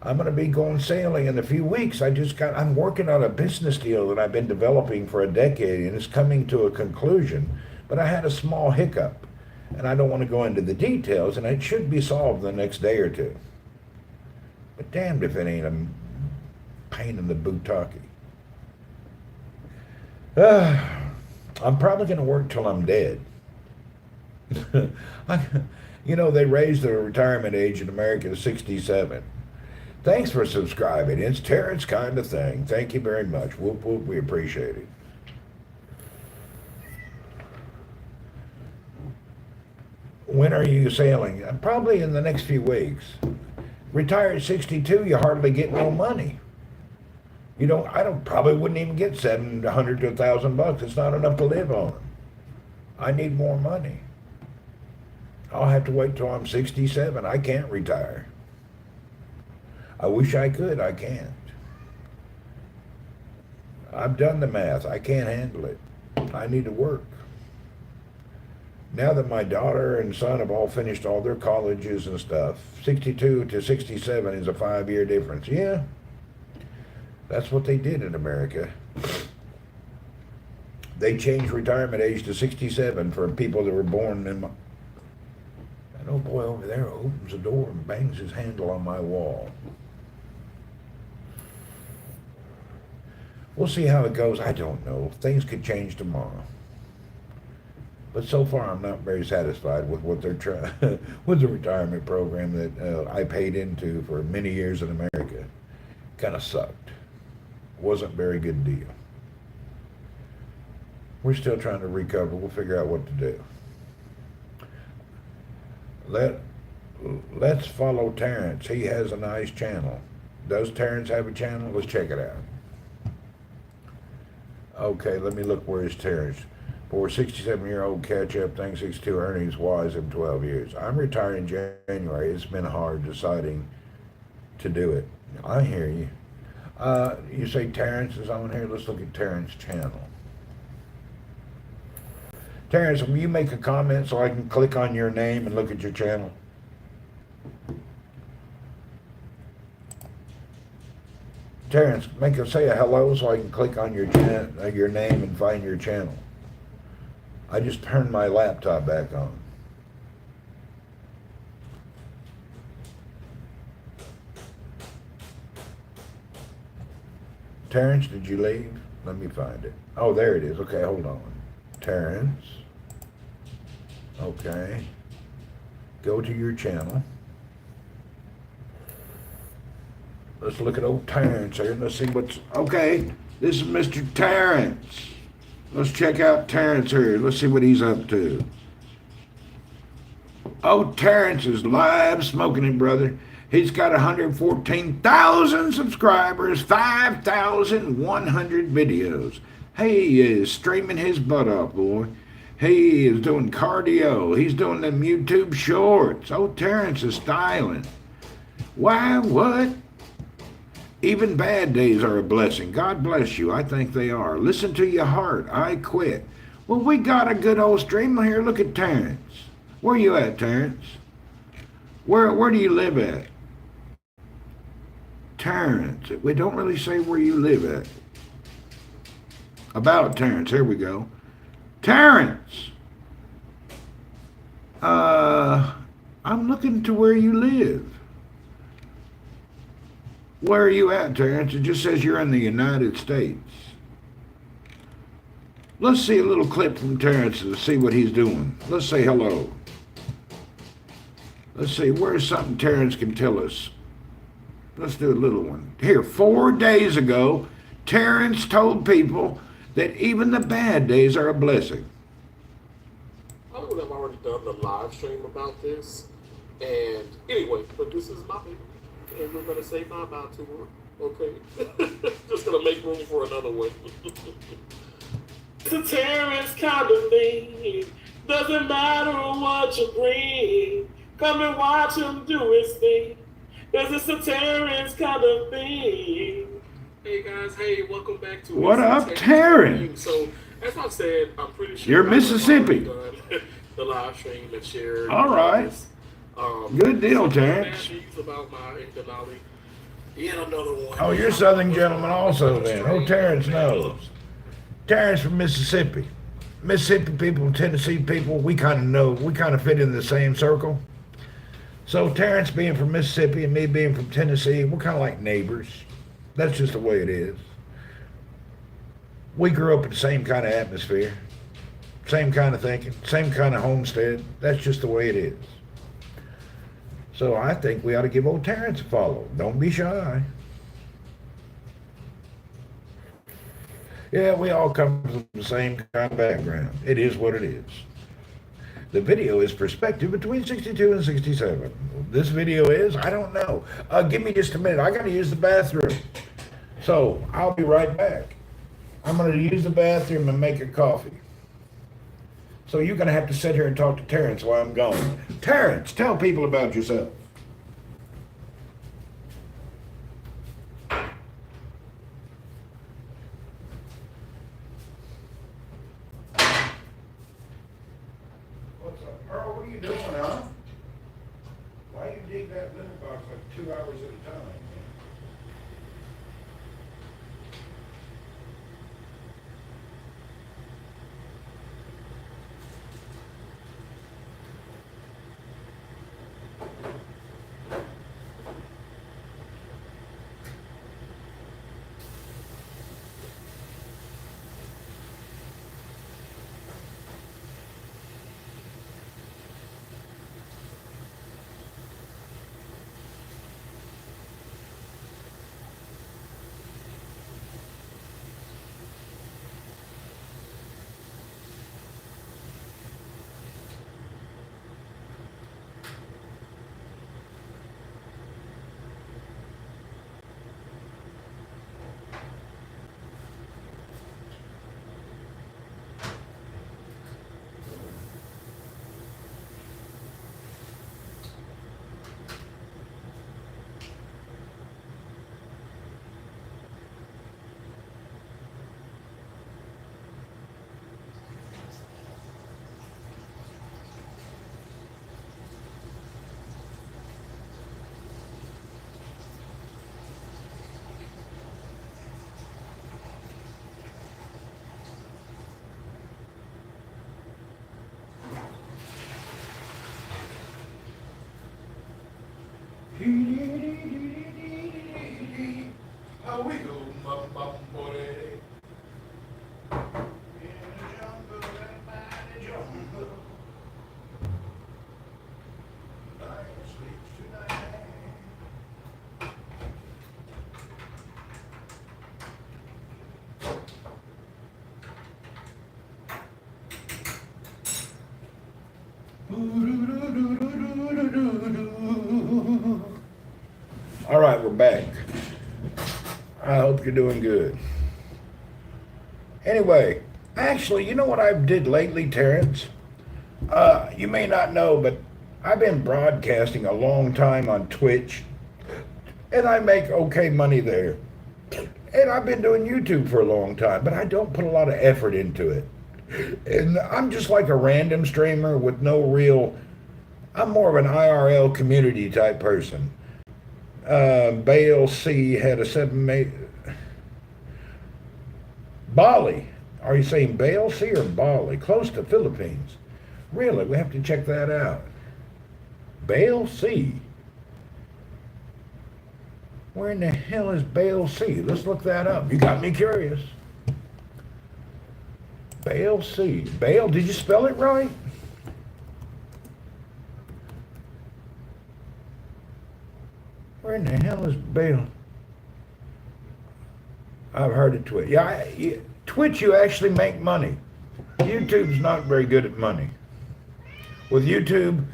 I'm going to be going sailing in a few weeks. I'm working on a business deal that I've been developing for a decade, and it's coming to a conclusion. But I had a small hiccup, and I don't want to go into the details, and it should be solved the next day or two. But damned if it ain't a pain in the buttockie. I'm probably going to work till I'm dead. They raised the retirement age in America to 67. Thanks for subscribing. It's Terrence kind of thing. Thank you very much. Whoop, whoop. We appreciate it. When are you sailing? Probably in the next few weeks. Retire at 62, you hardly get no money. Probably wouldn't even get $700 to $1,000. It's not enough to live on. I need more money. I'll have to wait till I'm 67. I can't retire. I wish I could. I can't. I've done the math. I can't handle it. I need to work. Now that my daughter and son have all finished all their colleges and stuff, 62 to 67 is a 5-year difference. Yeah, that's what they did in America. They changed retirement age to 67 for people that were born in that old boy over there opens the door and bangs his handle on my wall. We'll see how it goes. I don't know. Things could change tomorrow. But so far, I'm not very satisfied with what they're trying with the retirement program that I paid into for many years in America. Kind of sucked. Wasn't a very good deal. We're still trying to recover. We'll figure out what to do. Let's follow Terrence. He has a nice channel. Does Terrence have a channel? Let's check it out. Okay, let me look. Where is Terrence? For a 67-year-old catch-up, thanks 62 earnings wise in 12 years. I'm retiring in January. It's been hard deciding to do it. I hear you. You say Terrence is on here? Let's look at Terrence's channel. Terrence, will you make a comment so I can click on your name and look at your channel? Terrence, say a hello so I can click on your name and find your channel. I just turned my laptop back on. Terrence, did you leave? Let me find it. Oh, there it is. Okay, hold on. Terrence. Okay. Go to your channel. Let's look at old Terrence here. Let's see what's... Okay, this is Mr. Terrence. Let's check out Terrence here. Let's see what he's up to. Oh, Terrence is live smoking it, brother. He's got 114,000 subscribers, 5,100 videos. He is streaming his butt off, boy. He is doing cardio. He's doing them YouTube shorts. Oh, Terrence is styling. Why, what? Even bad days are a blessing. God bless you. I think they are. Listen to your heart. I quit. Well, we got a good old stream here. Look at Terrence. Where you at, Terrence? Where do you live at? Terrence. We don't really say where you live at. About Terrence. Here we go. Terrence. I'm looking to where you live. Where are you at, Terrence? It just says you're in the United States. Let's see a little clip from Terrence to see what he's doing. Let's say hello. Let's see, where's something Terrence can tell us? Let's do a little one. Here, 4 days ago, Terrence told people that even the bad days are a blessing. I would have already done the live stream about this. And anyway, but this is my baby. And we're going to say bye-bye to her. Okay? Just going to make room for another one. It's a Terrence kind of thing. Doesn't matter what you bring. Come and watch him do his thing. Cause it's a Terrence kind of thing. Hey guys, hey, welcome back to What up, Terrence? So, as I said, I'm pretty sure you're Mississippi. The live stream and shared. All right. Good deal, Terrence. About my Denali. Yet another one. Oh, you're a Southern gentleman also then. Oh, Terrence knows. Terrence from Mississippi. Mississippi people, Tennessee people, we kind of know, we kind of fit in the same circle. So Terrence being from Mississippi and me being from Tennessee, we're kind of like neighbors. That's just the way it is. We grew up in the same kind of atmosphere, same kind of thinking, same kind of homestead. That's just the way it is. So I think we ought to give old Terrence a follow. Don't be shy. Yeah, we all come from the same kind of background. It is what it is. The video is perspective between 62 and 67. This video is, I don't know. Give me just a minute. I got to use the bathroom. So I'll be right back. I'm going to use the bathroom and make a coffee. So you're going to have to sit here and talk to Terrence while I'm gone. Terrence, tell people about yourself. What's up, Earl? What are you doing, huh? Why you dig that litter box like 2 hours at a time? How we go, bum bum boy. In the jungle, right by the jungle. Lion sleeps tonight. All right, we're back. I hope you're doing good. Anyway, actually, you know what I did lately, Terrence? You may not know, but I've been broadcasting a long time on Twitch, and I make okay money there. And I've been doing YouTube for a long time, but I don't put a lot of effort into it. And I'm just like a random streamer with no real. I'm more of an IRL community type person. Bale C had a 7 Bali. Are you saying Bale C or Bali? Close to Philippines. Really, we have to check that out. Bale C. Where in the hell is Bale C? Let's look that up. You got me curious. Bale C. Bale, did you spell it right? Where in the hell is Bale? I've heard of Twitch. Yeah, Twitch, you actually make money. YouTube's not very good at money. With YouTube,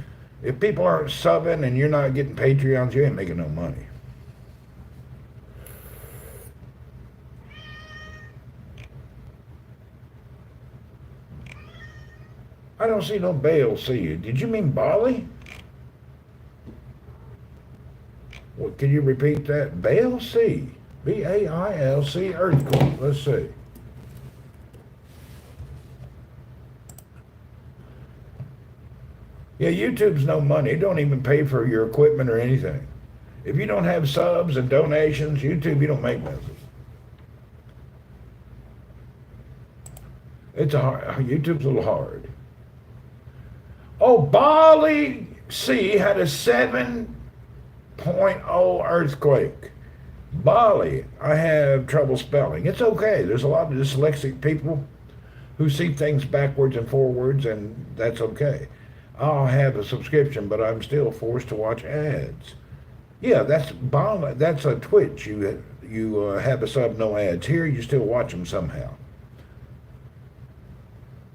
if people aren't subbing and you're not getting Patreons, you ain't making no money. I don't see no Bale C. Did you mean Bali? What, can you repeat that? Bale C. B-A-I-L-C earthquake. Let's see. Yeah, YouTube's no money. It don't even pay for your equipment or anything. If you don't have subs and donations, YouTube, you don't make nothing. YouTube's a little hard. Oh, Bali C had a 7.0 earthquake. Bali, I have trouble spelling. It's okay. There's a lot of dyslexic people who see things backwards and forwards, and that's okay. I'll have a subscription, but I'm still forced to watch ads. Yeah, that's Bali. That's a Twitch. You have a sub, no ads. Here, you still watch them somehow.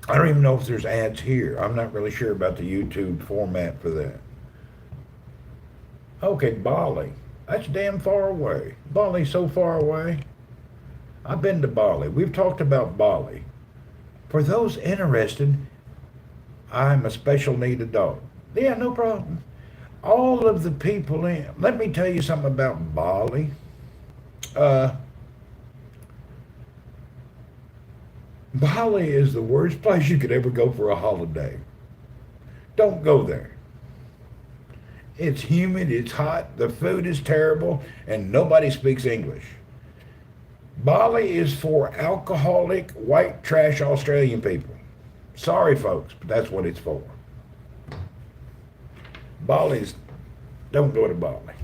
I don't even know if there's ads here. I'm not really sure about the YouTube format for that. Okay, Bali. That's damn far away. Bali's so far away. I've been to Bali. We've talked about Bali. For those interested, I'm a special needed dog. Yeah, no problem. All of the people in, let me tell you something about Bali. Bali is the worst place you could ever go for a holiday. Don't go there. It's humid, it's hot, the food is terrible, and nobody speaks English. Bali is for alcoholic, white trash Australian people. Sorry, folks, but that's what it's for. Don't go to Bali.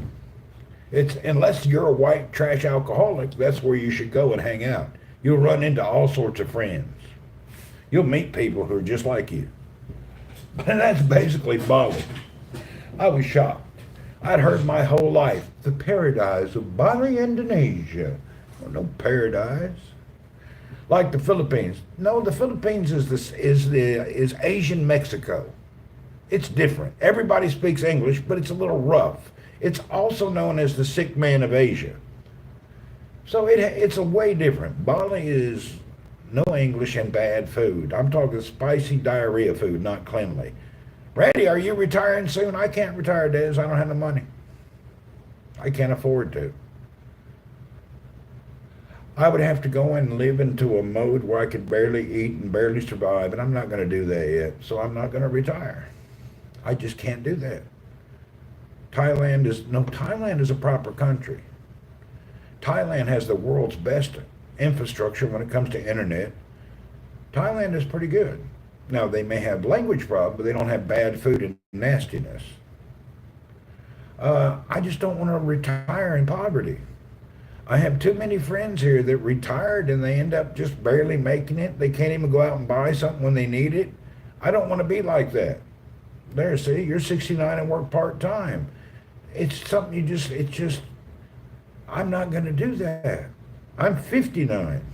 Unless you're a white trash alcoholic, that's where you should go and hang out. You'll run into all sorts of friends. You'll meet people who are just like you. And that's basically Bali. I was shocked. I'd heard my whole life, the paradise of Bali, Indonesia. Well, no paradise. Like the Philippines. No, the Philippines is Asian Mexico. It's different. Everybody speaks English, but it's a little rough. It's also known as the sick man of Asia. So it's a way different. Bali is no English and bad food. I'm talking spicy diarrhea food, not cleanly. Randy, are you retiring soon? I can't retire, Des. I don't have the money. I can't afford to. I would have to go and live into a mode where I could barely eat and barely survive, and I'm not going to do that yet, so I'm not going to retire. I just can't do that. Thailand is a proper country. Thailand has the world's best infrastructure when it comes to internet. Thailand is pretty good. Now, they may have language problems, but they don't have bad food and nastiness. I just don't want to retire in poverty. I have too many friends here that retired and they end up just barely making it. They can't even go out and buy something when they need it. I don't want to be like that. There, see, you're 69 and work part-time. It's something I'm not going to do that. I'm 59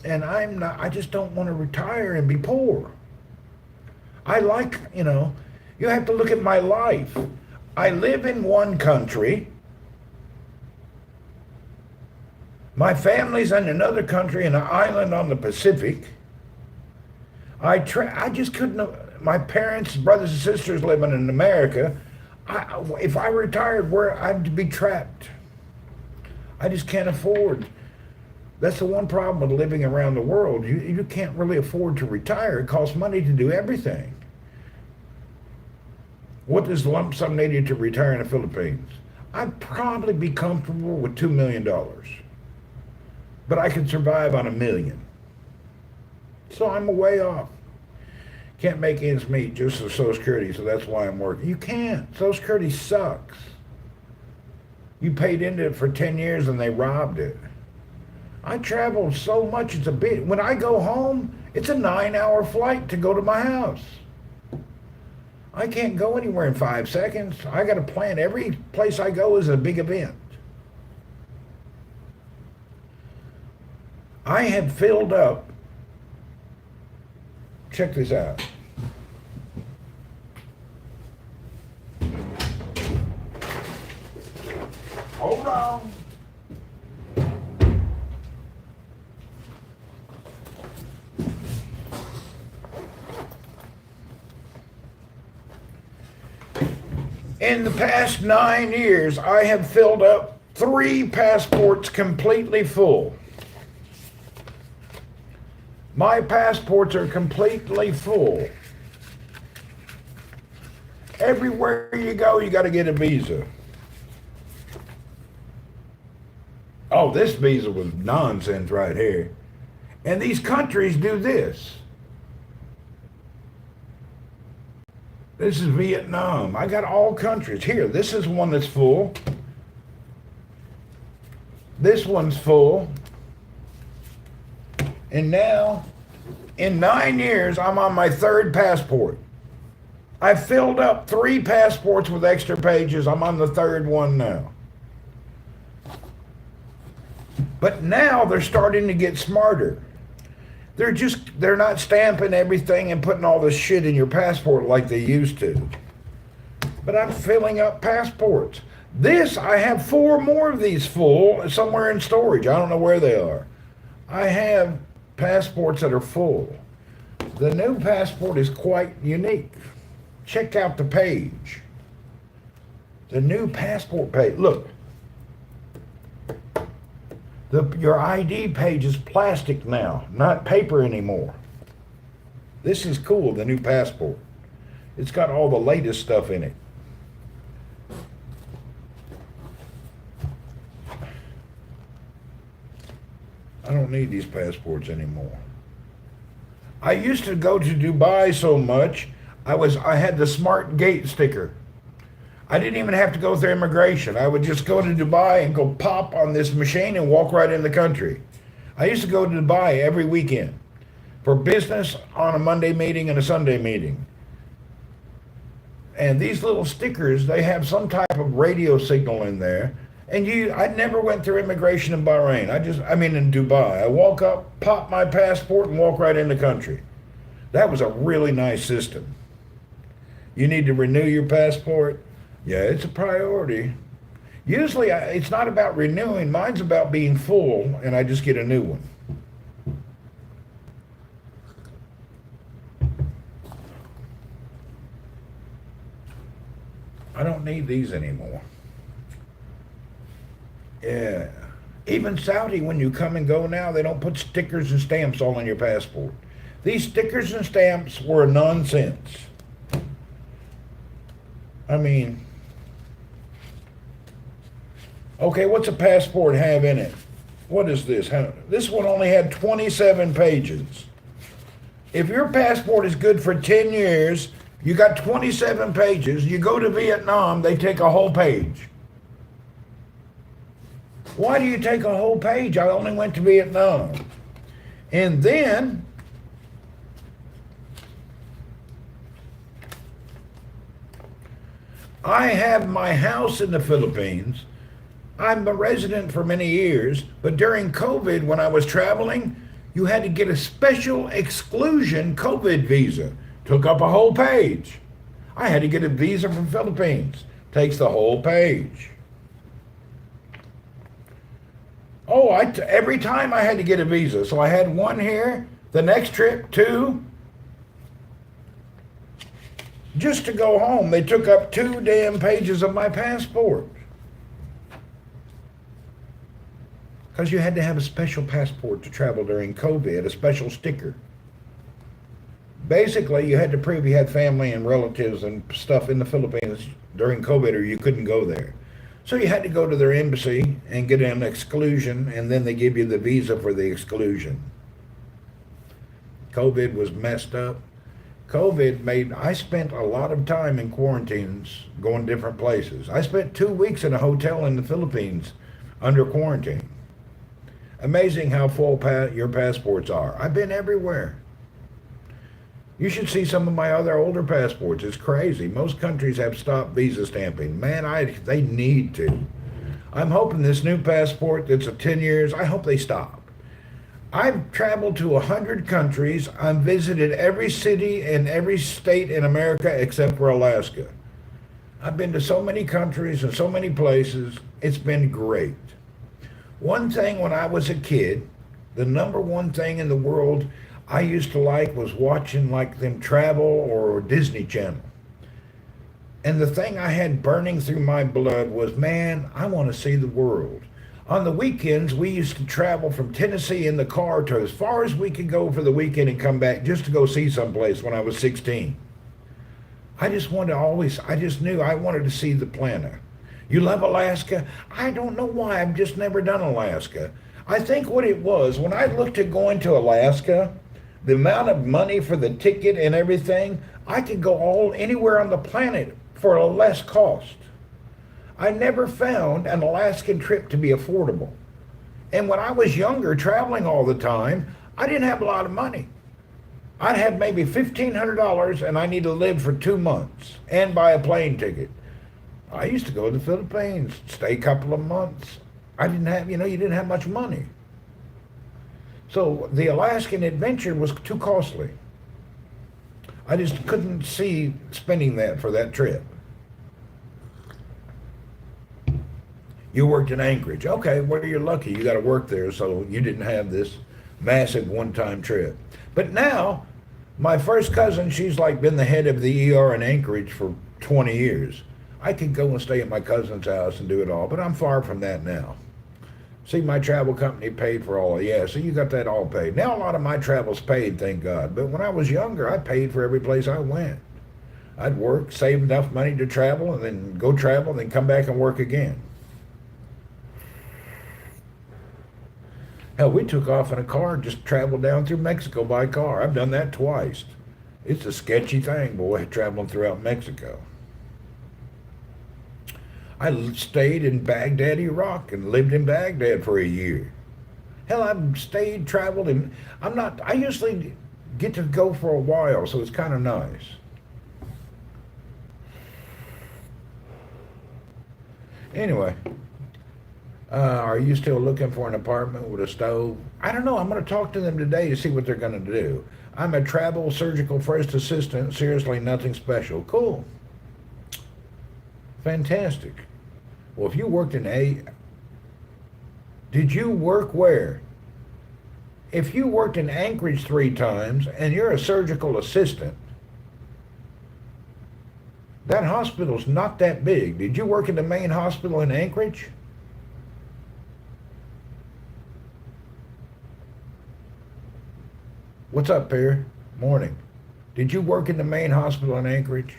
and I just don't want to retire and be poor. You have to look at my life. I live in one country. My family's in another country, in an island on the Pacific. I just couldn't. My parents, brothers and sisters living in America. If I retired, I'd be trapped. I just can't afford. That's the one problem with living around the world. You can't really afford to retire. It costs money to do everything. What does lump sum needed to retire in the Philippines? I'd probably be comfortable with $2 million. But I could survive on $1 million. So I'm way off. Can't make ends meet just for Social Security, so that's why I'm working. You can't. Social Security sucks. You paid into it for 10 years and they robbed it. I travel so much, it's a bit. When I go home, it's a 9-hour flight to go to my house. I can't go anywhere in 5 seconds. I got to plan. Every place I go is a big event. I have filled up. Check this out. Hold on. In the past 9 years, I have filled up 3 passports completely full. My passports are completely full. Everywhere you go, you got to get a visa. Oh, this visa was nonsense right here. And these countries do this. This is Vietnam. I got all countries. Here, this is one that's full. This one's full. And now, in 9 years, I'm on my 3rd passport. I filled up 3 passports with extra pages. I'm on the 3rd one now. But now they're starting to get smarter. They're not stamping everything and putting all this shit in your passport like they used to. But I'm filling up passports. I have 4 more of these full somewhere in storage. I don't know where they are. I have passports that are full. The new passport is quite unique. Check out the page. The new passport page. Look. Your ID page is plastic now, not paper anymore. This is cool, the new passport. It's got all the latest stuff in it. I don't need these passports anymore. I used to go to Dubai so much, I had the smart gate sticker. I didn't even have to go through immigration. I would just go to Dubai and go pop on this machine and walk right in the country. I used to go to Dubai every weekend for business on a Monday meeting and a Sunday meeting. And these little stickers, they have some type of radio signal in there. And I never went through immigration in Bahrain. In Dubai. I walk up, pop my passport, and walk right in the country. That was a really nice system. You need to renew your passport. Yeah, it's a priority. Usually, it's not about renewing. Mine's about being full, and I just get a new one. I don't need these anymore. Yeah. Even Saudi, when you come and go now, they don't put stickers and stamps all on your passport. These stickers and stamps were nonsense. Okay, what's a passport have in it? What is this? This one only had 27 pages. If your passport is good for 10 years, you got 27 pages. You go to Vietnam, they take a whole page. Why do you take a whole page? I only went to Vietnam. And then, I have my house in the Philippines. I'm a resident for many years, but during COVID, when I was traveling, you had to get a special exclusion COVID visa. Took up a whole page. I had to get a visa from Philippines. Takes the whole page. Oh, every time I had to get a visa. So I had one here, the next trip, 2. Just to go home, they took up 2 damn pages of my passport. Because you had to have a special passport to travel during COVID, a special sticker. Basically, you had to prove you had family and relatives and stuff in the Philippines during COVID, or you couldn't go there. So you had to go to their embassy and get an exclusion, and then they give you the visa for the exclusion. COVID was messed up. I spent a lot of time in quarantines going different places. I spent 2 weeks in a hotel in the Philippines under quarantine. Amazing how full your passports are. I've been everywhere. You should see some of my other older passports. It's crazy. Most countries have stopped visa stamping. Man, they need to. I'm hoping this new passport that's a 10 years, I hope they stop. I've traveled to 100 countries. I've visited every city and every state in America except for Alaska. I've been to so many countries and so many places. It's been great. One thing when I was a kid, the number one thing in the world I used to like was watching like them travel or Disney Channel. And the thing I had burning through my blood was, man, I want to see the world. On the weekends, we used to travel from Tennessee in the car to as far as we could go for the weekend and come back just to go see someplace when I was 16. I just knew I wanted to see the planet. You love Alaska? I don't know why. I've just never done Alaska. I think what it was, when I looked at going to Alaska, the amount of money for the ticket and everything, I could go anywhere on the planet for a less cost. I never found an Alaskan trip to be affordable. And when I was younger, traveling all the time, I didn't have a lot of money. I'd have maybe $1,500 and I need to live for 2 months and buy a plane ticket. I used to go to the Philippines, stay a couple of months. I didn't have, you didn't have much money. So the Alaskan adventure was too costly. I just couldn't see spending that for that trip. You worked in Anchorage. Okay, well, you're lucky. You got to work there, so you didn't have this massive one-time trip. But now, my first cousin, she's like been the head of the ER in Anchorage for 20 years. I could go and stay at my cousin's house and do it all, but I'm far from that now. See, my travel company paid for all. Yeah, so you got that all paid. Now a lot of my travel's paid, thank God. But when I was younger, I paid for every place I went. I'd work, save enough money to travel, and then go travel, and then come back and work again. Hell, we took off in a car, just traveled down through Mexico by car. I've done that twice. It's a sketchy thing, boy, traveling throughout Mexico. I stayed in Baghdad, Iraq, and lived in Baghdad for a year. Hell, I've stayed, traveled, and I usually get to go for a while, so it's kind of nice. Anyway, are you still looking for an apartment with a stove? I don't know. I'm going to talk to them today to see what they're going to do. I'm a travel surgical first assistant. Seriously, nothing special. Cool. Fantastic. Well, if you worked did you work where? If you worked in Anchorage 3 times and you're a surgical assistant, that hospital's not that big. Did you work in the main hospital in Anchorage? What's up, Perry? Morning. Did you work in the main hospital in Anchorage?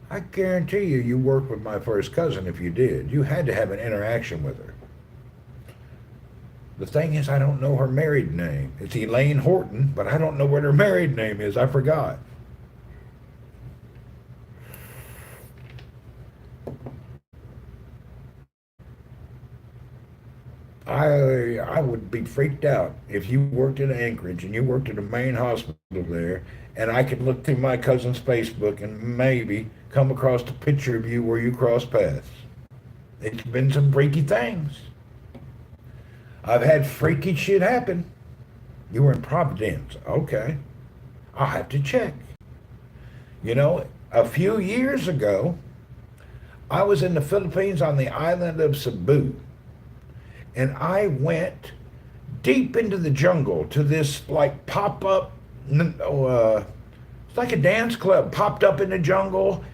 I guarantee you worked with my first cousin if you did. You had to have an interaction with her. The thing is, I don't know her married name. It's Elaine Horton, but I don't know what her married name is. I forgot. I would be freaked out if you worked in Anchorage and you worked at the main hospital there, and I could look through my cousin's Facebook and maybe come across a picture of you where you cross paths. It's been some freaky things. I've had freaky shit happen. You were in Providence. Okay. I'll have to check. A few years ago, I was in the Philippines on the island of Cebu. And I went deep into the jungle to this like pop-up, it's like a dance club popped up in the jungle.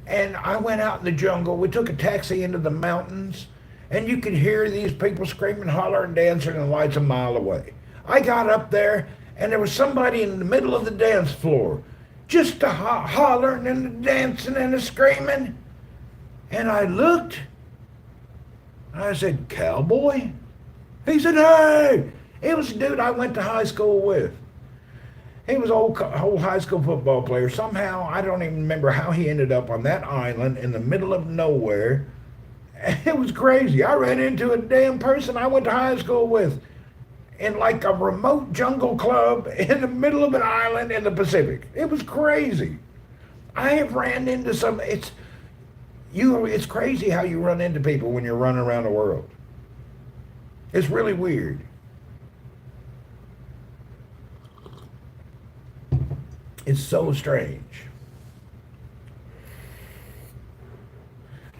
And I went out in the jungle. We took a taxi into the mountains, and you could hear these people screaming, hollering, dancing, and lights a mile away. I got up there, and there was somebody in the middle of the dance floor, just a hollering and a dancing and a screaming. And I looked, and I said, "Cowboy?" He said, "Hey!" It was a dude I went to high school with. He was an old high school football player. Somehow, I don't even remember how he ended up on that island in the middle of nowhere. It was crazy. I ran into a damn person I went to high school with in like a remote jungle club in the middle of an island in the Pacific. It was crazy. I have ran into some. It's crazy how you run into people when you're running around the world. It's really weird. It's so strange.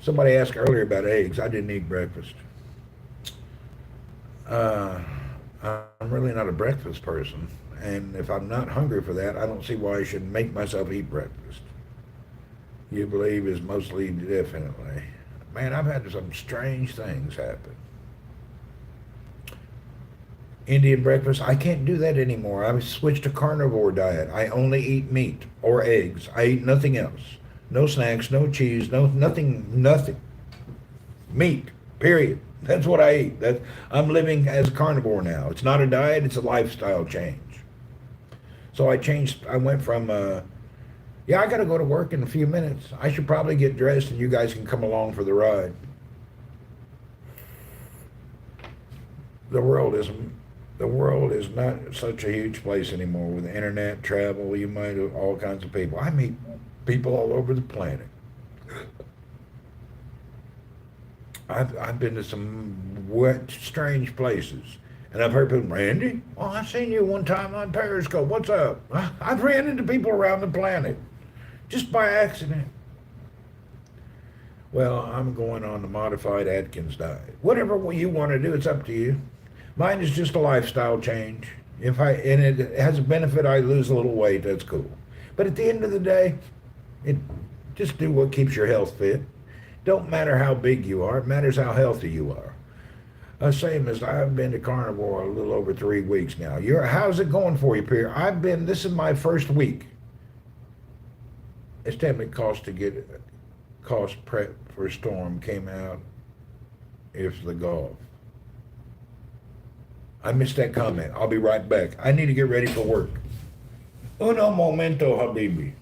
Somebody asked earlier about eggs. I didn't eat breakfast. I'm really not a breakfast person. And if I'm not hungry for that, I don't see why I should make myself eat breakfast. You believe is mostly definitely. Man, I've had some strange things happen. Indian breakfast, I can't do that anymore. I've switched to carnivore diet. I only eat meat or eggs. I eat nothing else. No snacks, no cheese, nothing. Meat, period. That's what I eat. I'm living as a carnivore now. It's not a diet, it's a lifestyle change. So I went from, yeah, I got to go to work in a few minutes. I should probably get dressed and you guys can come along for the ride. The world is not such a huge place anymore with the internet, travel. You might have all kinds of people. I meet people all over the planet. I've been to some wet, strange places. And I've heard people, "Randy, oh, I seen you one time on Periscope. What's up?" I've ran into people around the planet just by accident. Well, I'm going on the modified Atkins diet. Whatever you want to do, it's up to you. Mine is just a lifestyle change. And it has a benefit, I lose a little weight, that's cool. But at the end of the day, just do what keeps your health fit. Don't matter how big you are, it matters how healthy you are. Same as I've been to carnivore a little over 3 weeks now. How's it going for you, Pierre? This is my first week. Estimate cost prep for storm came out if the Gulf. I missed that comment. I'll be right back. I need to get ready for work. Uno momento, Habibi.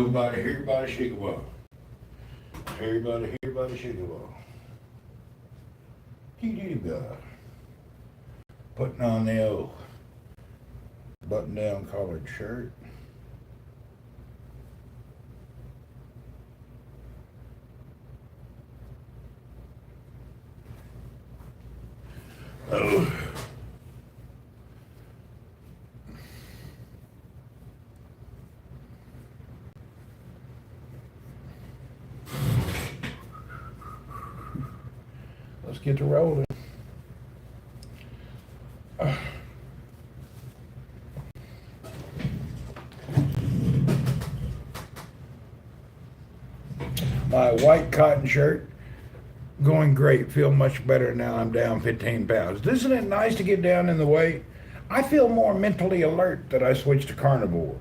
Nobody here by the Shigawall. Everybody here by the Shigawall. Dee-dee-da. Putting on the old button-down collared shirt. Oh. Let's get to rolling. My white cotton shirt, going great. Feel much better now I'm down 15 pounds. Isn't it nice to get down in the weight? I feel more mentally alert that I switched to carnivore.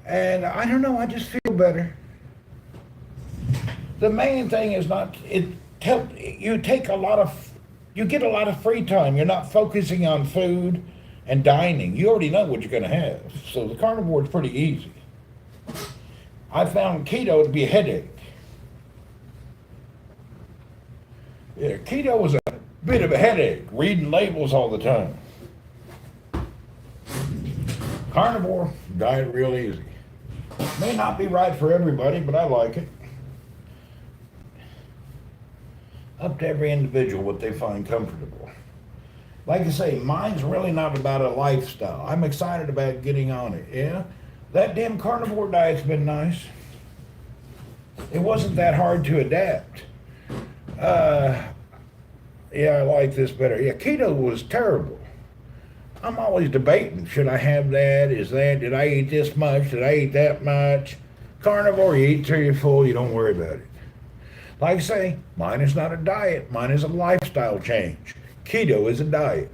And I don't know, I just feel better. The main thing is you get a lot of free time. You're not focusing on food and dining. You already know what you're going to have. So the carnivore is pretty easy. I found keto to be a headache. Yeah, keto was a bit of a headache, reading labels all the time. Carnivore, diet real easy. May not be right for everybody, but I like it. Up to every individual what they find comfortable. Like I say, mine's really not about a lifestyle. I'm excited about getting on it, yeah? That damn carnivore diet's been nice. It wasn't that hard to adapt. Yeah, I like this better. Yeah, keto was terrible. I'm always debating, should I have that? Did I eat this much? Did I eat that much? Carnivore, you eat till you're full, you don't worry about it. Like I say, mine is not a diet, mine is a lifestyle change. Keto is a diet.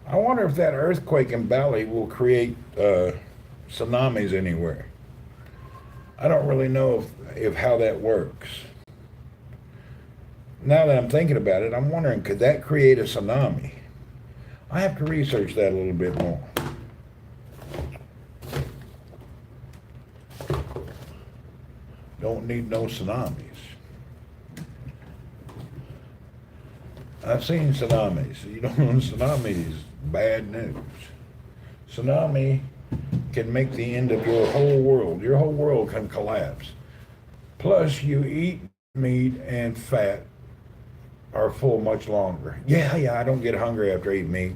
I wonder if that earthquake in Bali will create tsunamis anywhere. I don't really know if how that works. Now that I'm thinking about it, I'm wondering, could that create a tsunami? I have to research that a little bit more. Don't need no tsunamis. I've seen tsunamis. You don't know, tsunamis, bad news. Tsunami can make the end of your whole world. Your whole world can collapse. Plus, you eat meat and fat are full much longer. Yeah, I don't get hungry after eating meat.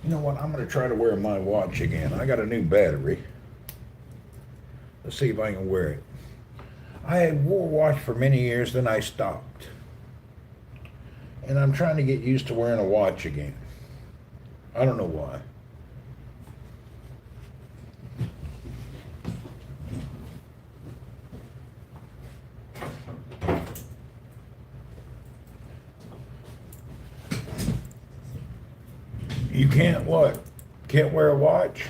You know what? I'm going to try to wear my watch again. I got a new battery. Let's see if I can wear it. I had wore a watch for many years, then I stopped. And I'm trying to get used to wearing a watch again. I don't know why. You can't what? Can't wear a watch?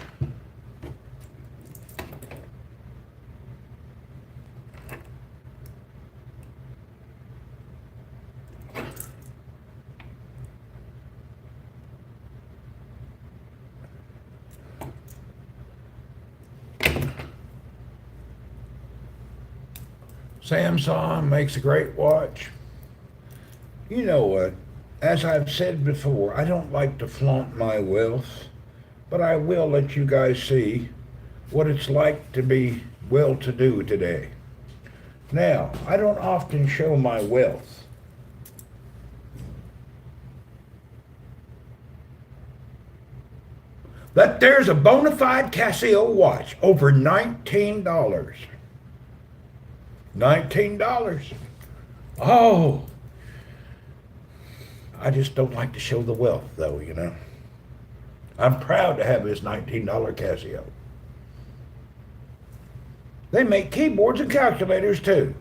Samsung makes a great watch. You know what? As I've said before, I don't like to flaunt my wealth, but I will let you guys see what it's like to be well-to-do today. Now, I don't often show my wealth. But there's a bona fide Casio watch over $19. $19. Oh, I just don't like to show the wealth, though, you know. I'm proud to have this $19 Casio. They make keyboards and calculators, too.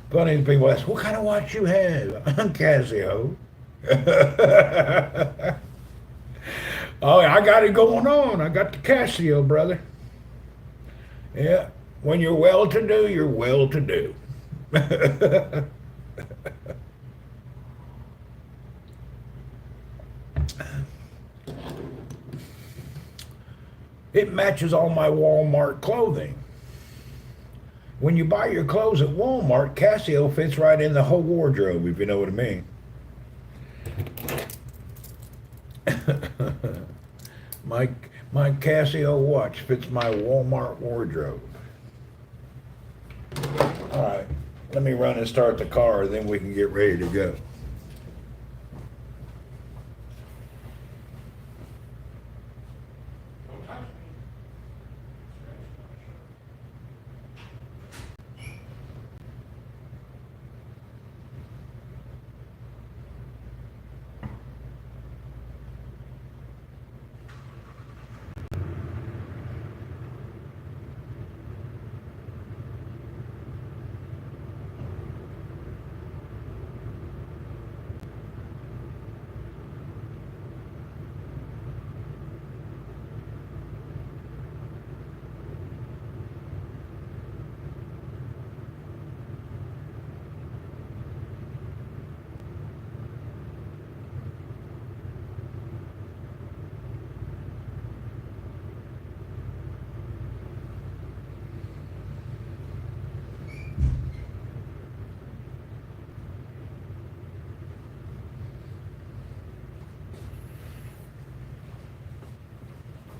Funny people ask, what kind of watch you have? Casio. Oh, I got it going on. I got the Casio, brother. Yeah, when you're well-to-do, you're well-to-do. It matches all my Walmart clothing. When you buy your clothes at Walmart, Casio fits right in the whole wardrobe, if you know what I mean. My Casio watch fits my Walmart wardrobe. All right, let me run and start the car, then we can get ready to go.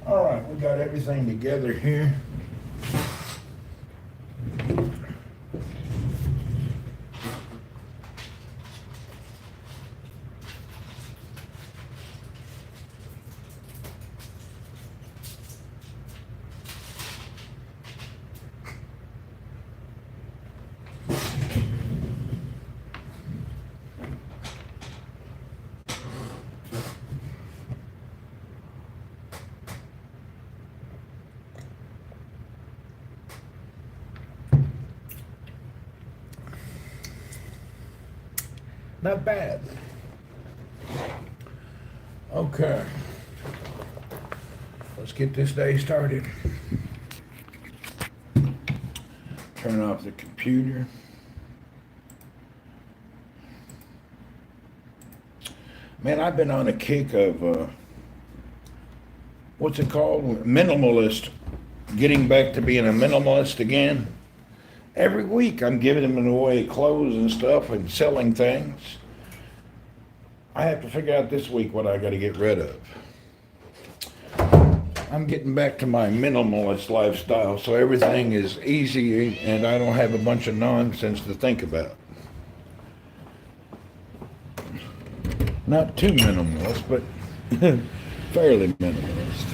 All right, we got everything together here. Not bad. Okay. Let's get this day started. Turn off the computer. Man, I've been on a kick of, what's it called? Minimalist. Getting back to being a minimalist again. Every week I'm giving them away clothes and stuff and selling things. I have to figure out this week what I got to get rid of. I'm getting back to my minimalist lifestyle, so everything is easy and I don't have a bunch of nonsense to think about. Not too minimalist, but fairly minimalist.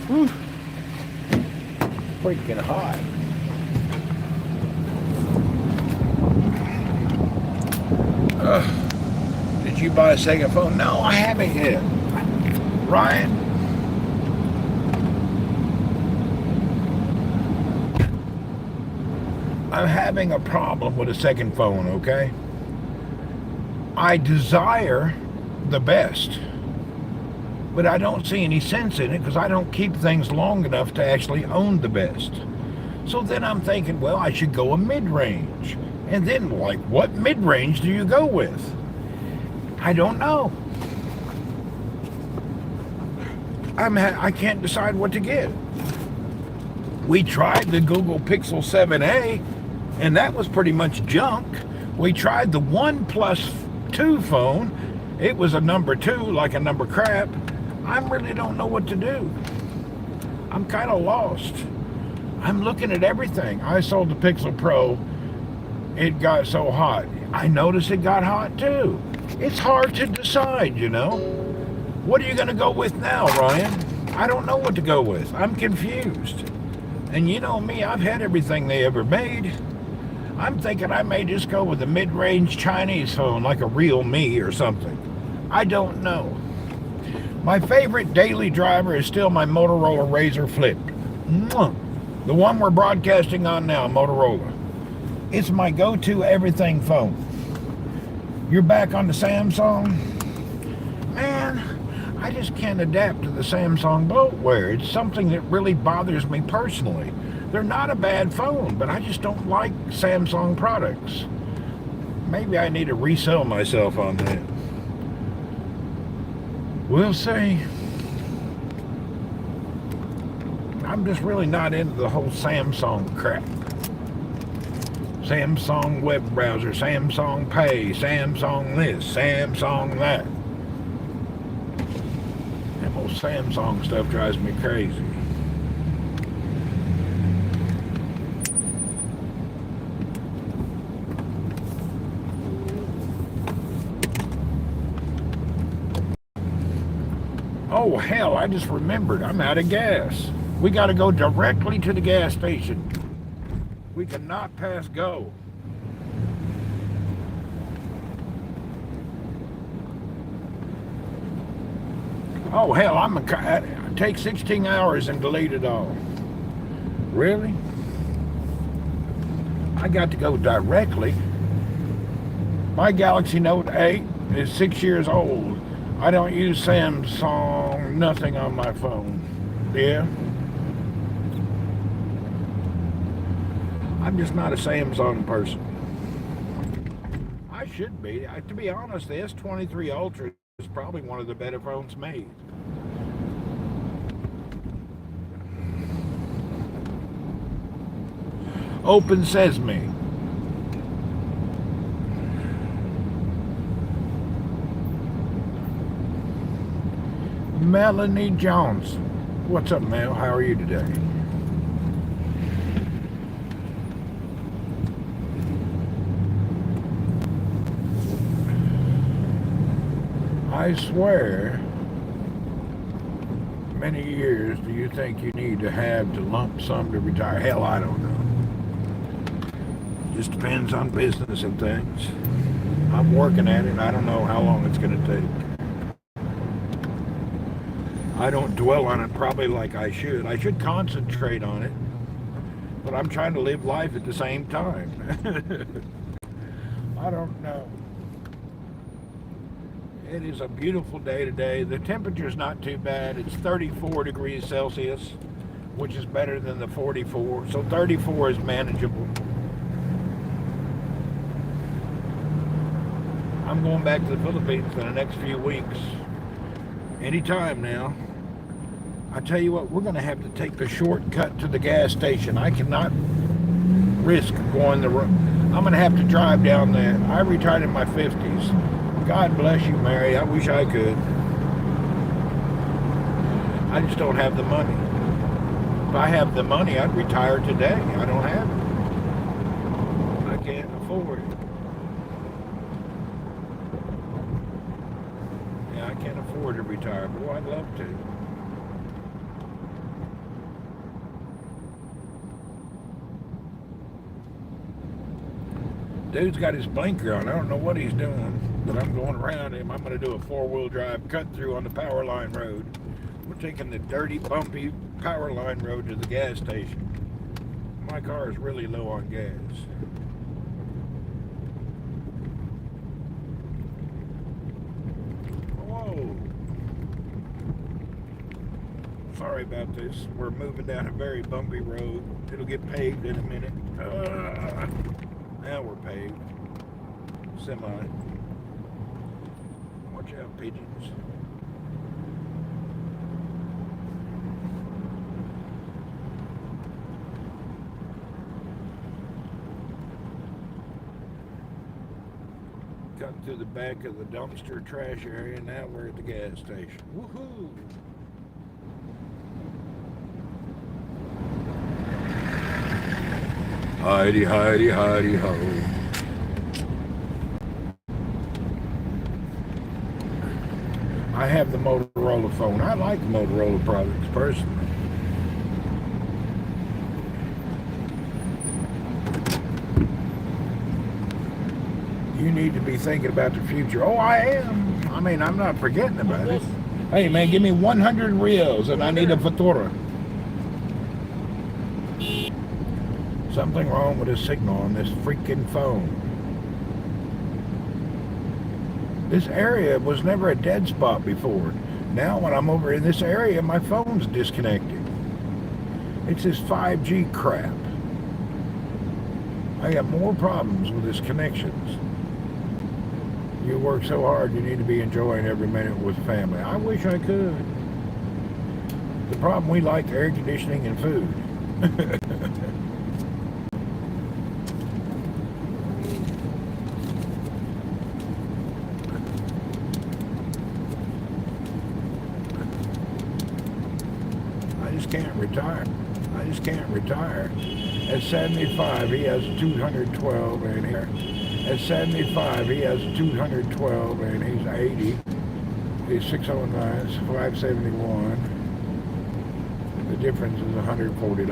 Whew. Freaking hot. Did you buy a second phone? No, I haven't yet. Ryan? I'm having a problem with a second phone, okay? I desire the best, but I don't see any sense in it because I don't keep things long enough to actually own the best. So then I'm thinking, well, I should go a mid-range. And then, like, what mid-range do you go with? I don't know. I can't decide what to get. We tried the Google Pixel 7a, and that was pretty much junk. We tried the OnePlus 2 phone, It was a number 2, like a number crap. I really don't know what to do. I'm kind of lost. I'm looking at everything. I sold the Pixel Pro. It got so hot. I noticed it got hot too. It's hard to decide, you know. What are you going to go with now, Ryan? I don't know what to go with. I'm confused. And you know me, I've had everything they ever made. I'm thinking I may just go with a mid-range Chinese phone, like a Realme or something. I don't know. My favorite daily driver is still my Motorola Razr Flip. Mwah. The one we're broadcasting on now, Motorola. It's my go-to everything phone. You're back on the Samsung? Man, I just can't adapt to the Samsung bloatware. It's something that really bothers me personally. They're not a bad phone, but I just don't like Samsung products. Maybe I need to resell myself on that. We'll see. I'm just really not into the whole Samsung crap. Samsung web browser, Samsung Pay, Samsung this, Samsung that. That whole Samsung stuff drives me crazy. Oh hell, I just remembered, I'm out of gas. We gotta go directly to the gas station. We cannot pass go. Oh hell, it takes 16 hours and delete it all. Really? I got to go directly. My Galaxy Note 8 is 6 years old. I don't use Samsung, nothing on my phone. Yeah? I'm just not a Samsung person. I should be. To be honest, the S23 Ultra is probably one of the better phones made. Open Sesame. Melanie Jones. What's up, Mel? How are you today? I swear, many years do you think you need to have to lump sum to retire? Hell, I don't know. Just depends on business and things. I'm working at it. I don't know how long it's going to take. I don't dwell on it probably like I should. I should concentrate on it, but I'm trying to live life at the same time. I don't know. It is a beautiful day today. The temperature's not too bad. It's 34 degrees Celsius, which is better than the 44. So 34 is manageable. I'm going back to the Philippines in the next few weeks. Anytime now. I tell you what, we're going to have to take the shortcut to the gas station. I cannot risk going the road. I'm going to have to drive down there. I retired in my 50s. God bless you, Mary. I wish I could. I just don't have the money. If I have the money, I'd retire today. I don't have it. I can't afford it. Yeah, I can't afford to retire, but I'd love to. Dude's got his blinker on. I don't know what he's doing, but I'm going around him. I'm going to do a four-wheel drive cut through on the power line road. We're taking the dirty, bumpy power line road to the gas station. My car is really low on gas. Whoa. Sorry about this. We're moving down a very bumpy road. It'll get paved in a minute. Now we're paved. Semi. Watch out, pigeons. Cut through the back of the dumpster trash area. Now we're at the gas station. Woohoo! Heidi, Heidi, Heidi, ho. I have the Motorola phone. I like Motorola products personally. You need to be thinking about the future. Oh, I am. I mean, I'm not forgetting about it. Hey, man, give me 100 reals and I need a fatura. Something wrong with the signal on this freaking phone. This area was never a dead spot before. Now when I'm over in this area, my phone's disconnected. It's this 5G crap. I got more problems with this connections. You work so hard, you need to be enjoying every minute with family. I wish I could. The problem, we like air conditioning and food. I just can't retire. I just can't retire. At 75, he has 212 in here. At 75, he has 212, and he's 80. He's 609, it's 571. The difference is $140.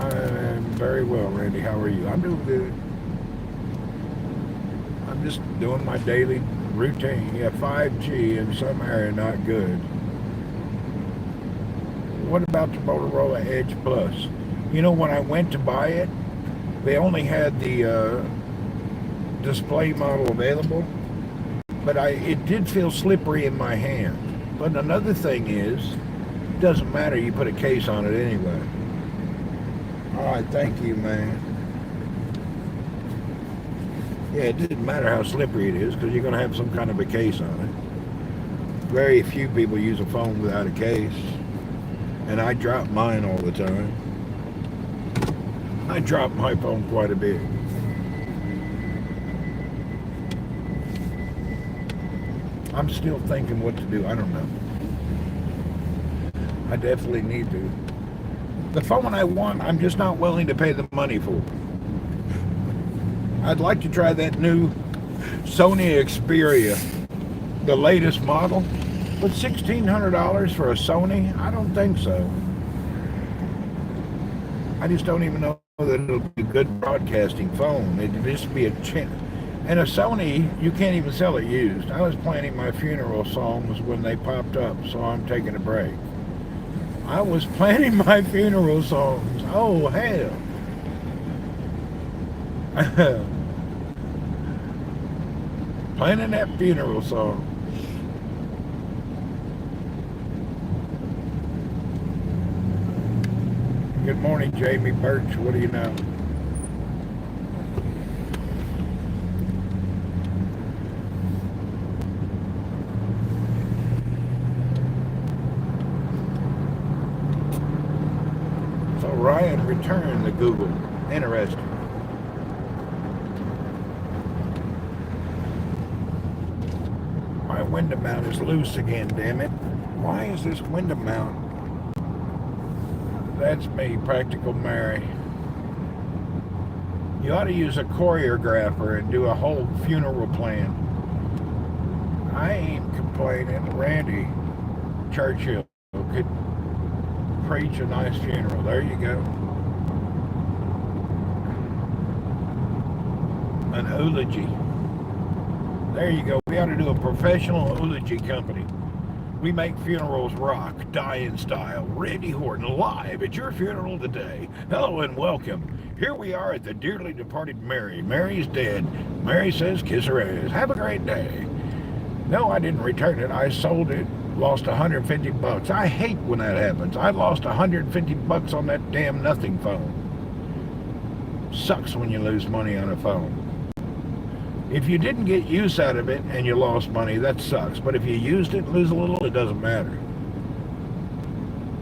I'm very well, Randy. How are you? I'm doing good. I'm just doing my daily routine. Yeah, 5G in some area, not good. What about the Motorola Edge Plus? You know, when I went to buy it, they only had the display model available, but it did feel slippery in my hand. But another thing is, it doesn't matter, you put a case on it anyway. All right, thank you, man. Yeah, it didn't matter how slippery it is, because you're going to have some kind of a case on it. Very few people use a phone without a case, and I drop mine all the time. I drop my phone quite a bit. I'm still thinking what to do. I don't know. I definitely need to. The phone I want, I'm just not willing to pay the money for. I'd like to try that new Sony Xperia, the latest model, but $1,600 for a Sony? I don't think so. I just don't even know that it'll be a good broadcasting phone. It'd just be a chance. And a Sony, you can't even sell it used. I was planning my funeral songs when they popped up, so I'm taking a break. I was planning my funeral songs. Oh, hell. Planning that funeral song. Good morning, Jamie Birch. What do you know? So Ryan returned to Google. Interesting. My window mount is loose again, damn it. Why is this window mount? That's me, Practical Mary. You ought to use a choreographer and do a whole funeral plan. I ain't complaining. Randy Churchill could preach a nice funeral. There you go. An eulogy. There you go. We ought to do a professional eulogy company. We make funerals rock, die in style. Randy Horton live at your funeral today. Hello and welcome. Here we are at the dearly departed Mary. Mary's dead. Mary says kiss her ass. Have a great day. No, I didn't return it. I sold it. Lost $150. I hate when that happens. I lost $150 on that damn nothing phone. Sucks when you lose money on a phone. If you didn't get use out of it and you lost money, that sucks. But if you used it, lose a little, it doesn't matter.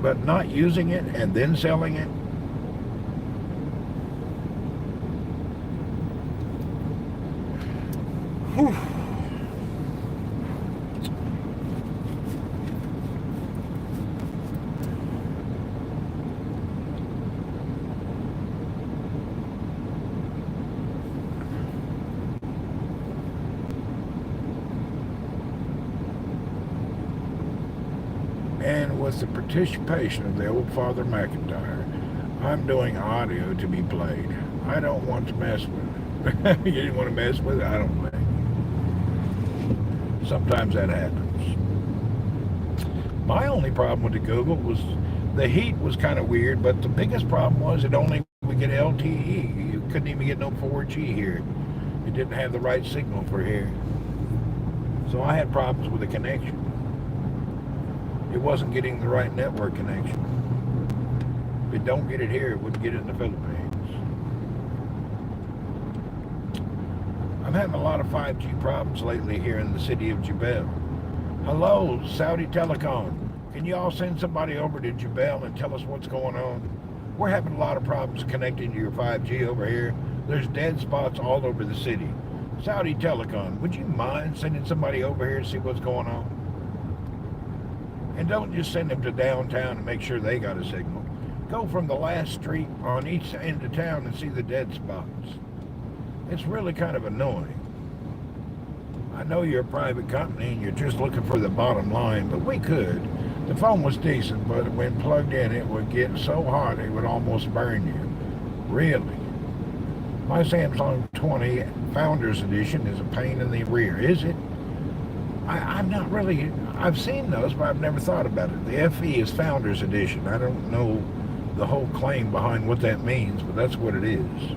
But not using it and then selling it, Whew. And with the participation of the old Father McIntyre, I'm doing audio to be played. I don't want to mess with it. You didn't want to mess with it? I don't blame you. Sometimes that happens. My only problem with the Google was the heat was kind of weird, but the biggest problem was it only would get LTE. You couldn't even get no 4G here. It didn't have the right signal for here. So I had problems with the connection. It wasn't getting the right network connection. If it don't get it here, it wouldn't get it in the Philippines. I'm having a lot of 5G problems lately here in the city of Jebel. Hello, Saudi Telecom. Can you all send somebody over to Jebel and tell us what's going on? We're having a lot of problems connecting to your 5G over here. There's dead spots all over the city. Saudi Telecom, would you mind sending somebody over here to see what's going on? And don't just send them to downtown and make sure they got a signal. Go from the last street on each end of town and see the dead spots. It's really kind of annoying. I know you're a private company and you're just looking for the bottom line, but we could. The phone was decent, but when plugged in, it would get so hot it would almost burn you. Really. My Samsung 20 Founders Edition is a pain in the rear. Is it? I'm not really, I've seen those, but I've never thought about it. The FE is Founders Edition. I don't know the whole claim behind what that means, but that's what it is.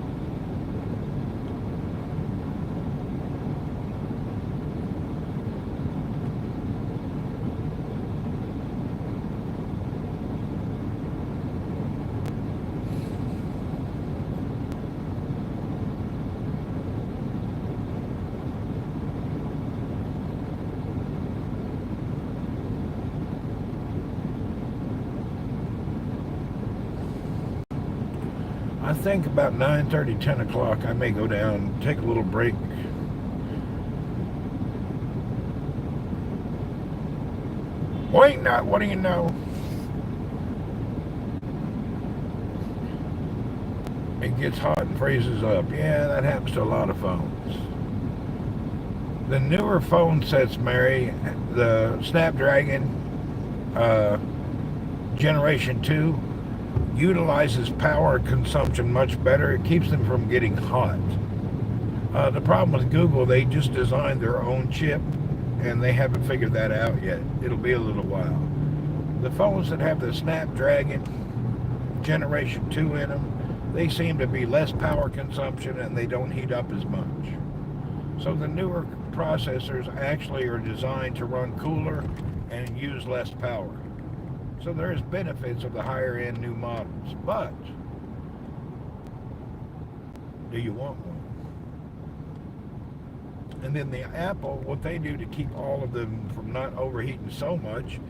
I think about 9:30, 10 o'clock, I may go down, take a little break. Wait, not, what do you know? It gets hot and freezes up. Yeah, that happens to a lot of phones. The newer phone sets, Mary, the Snapdragon Generation 2, utilizes power consumption much better. It keeps them from getting hot. The problem with Google, they just designed their own chip and they haven't figured that out yet. It'll be a little while. The phones that have the Snapdragon Generation 2 in them, they seem to be less power consumption and they don't heat up as much. So the newer processors actually are designed to run cooler and use less power. So there's benefits of the higher end new models, but do you want one? And then the Apple, what they do to keep all of them from not overheating so much,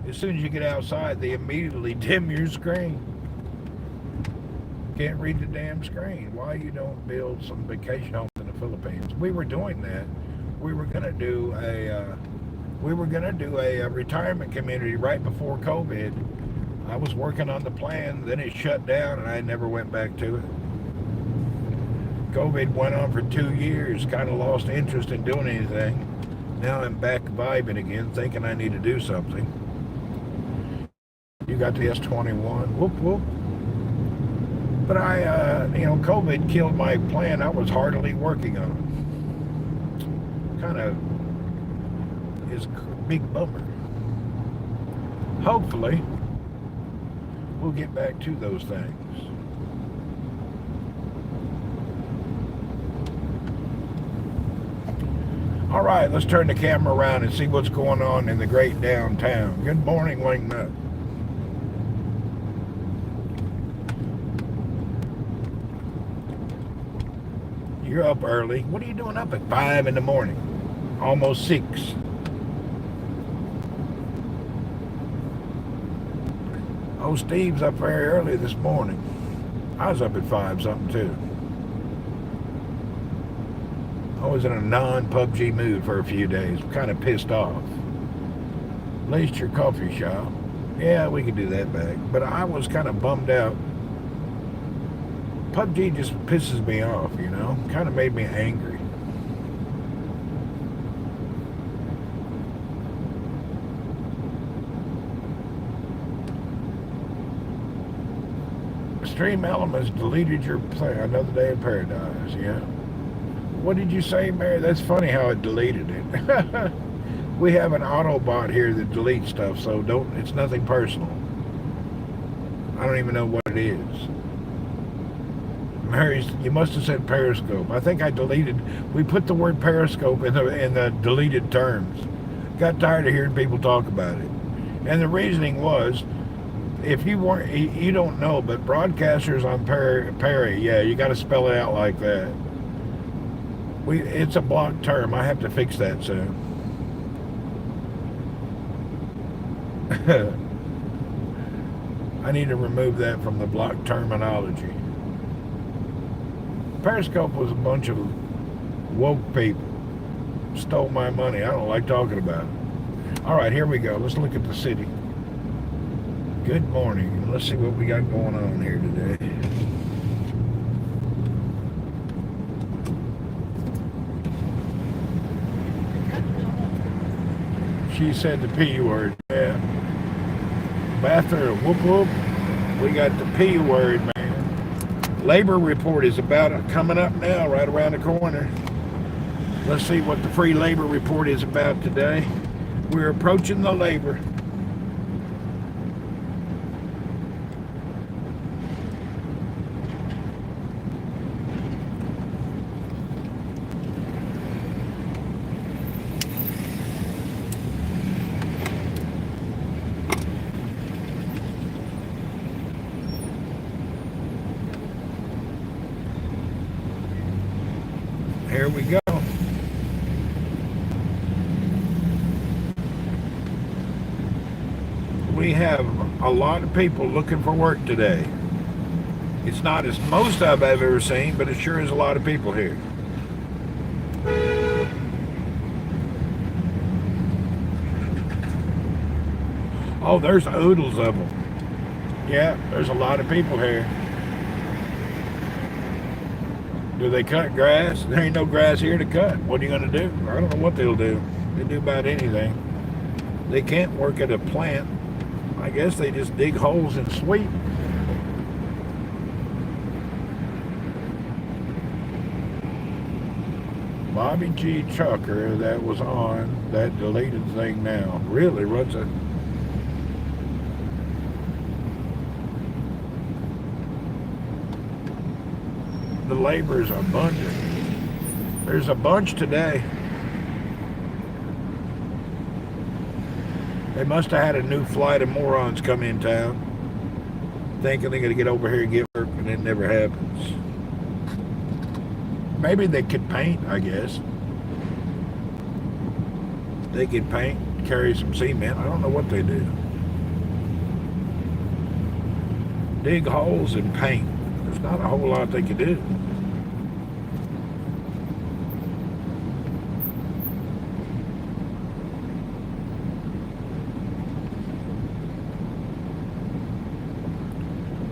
as soon as you get outside, they immediately dim your screen. Can't read the damn screen. Why you don't build some vacation homes in the Philippines? We were doing that. We were gonna do a retirement community right before COVID. I was working on the plan, then it shut down and I never went back to it. COVID went on for 2 years, kind of lost interest in doing anything. Now I'm back vibing again, thinking I need to do something. You got the S21, whoop whoop. But COVID killed my plan I was heartily working on. Kind of is a big bummer. Hopefully, we'll get back to those things. All right, let's turn the camera around and see what's going on in the great downtown. Good morning, Wingnut. You're up early. What are you doing up at 5 in the morning? Almost 6. Oh, Steve's up very early this morning. I was up at 5 something too. I was in a non-PUBG mood for a few days. Kind of pissed off. At least your coffee shop. Yeah, we could do that back. But I was kind of bummed out. PUBG just pisses me off, you know? Kind of made me angry. Extreme Elements deleted your play. Another Day in Paradise, yeah. What did you say, Mary? That's funny how it deleted it. We have an Autobot here that deletes stuff, so it's nothing personal. I don't even know what it is. Mary, you must have said Periscope. I think I deleted. We put the word Periscope in the deleted terms. Got tired of hearing people talk about it, and the reasoning was, if you weren't, you don't know, but broadcasters on Perry, yeah, you got to spell it out like that. It's a blocked term. I have to fix that soon. I need to remove that from the blocked terminology. Periscope was a bunch of woke people. Stole my money. I don't like talking about it. All right, here we go. Let's look at the city. Good morning. Let's see what we got going on here today. She said the P word. Yeah. Bathroom. Whoop whoop. We got the P word, man. Labor report is about coming up now, right around the corner. Let's see what the free labor report is about today. We're approaching the labor. Here we go. We have a lot of people looking for work today. It's not as most I've ever seen, but it sure is a lot of people here. Oh, there's oodles of them. Yeah, there's a lot of people here. Do they cut grass? There ain't no grass here to cut. What are you going to do? I don't know what they'll do. They do about anything. They can't work at a plant. I guess they just dig holes and sweep. Bobby G. Chucker, that was on that deleted thing now. Really, what's it? The labor's abundant. There's a bunch today. They must have had a new flight of morons come in town, thinking they're going to get over here and get work, and it never happens. Maybe they could paint, I guess. They could paint, carry some cement. I don't know what they do. Dig holes and paint. There's not a whole lot they could do.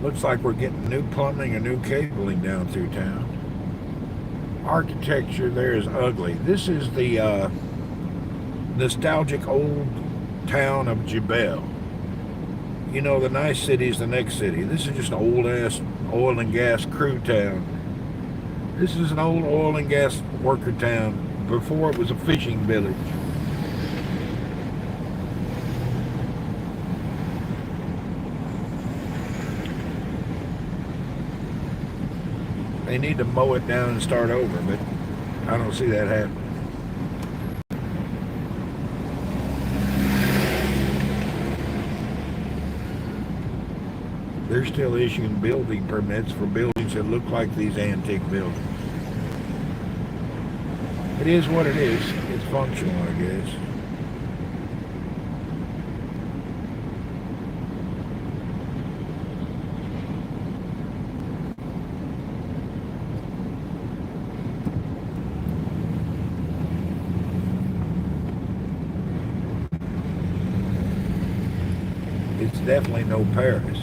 Looks like we're getting new plumbing and new cabling down through town. Architecture there is ugly. This is the nostalgic old town of Jebel. You know, the nice city is the next city. This is just an old-ass oil and gas crew town. This is an old oil and gas worker town. Before it was a fishing village. They need to mow it down and start over, but I don't see that happening. They're still issuing building permits for buildings that look like these antique buildings. It is what it is. It's functional, I guess. definitely no Paris.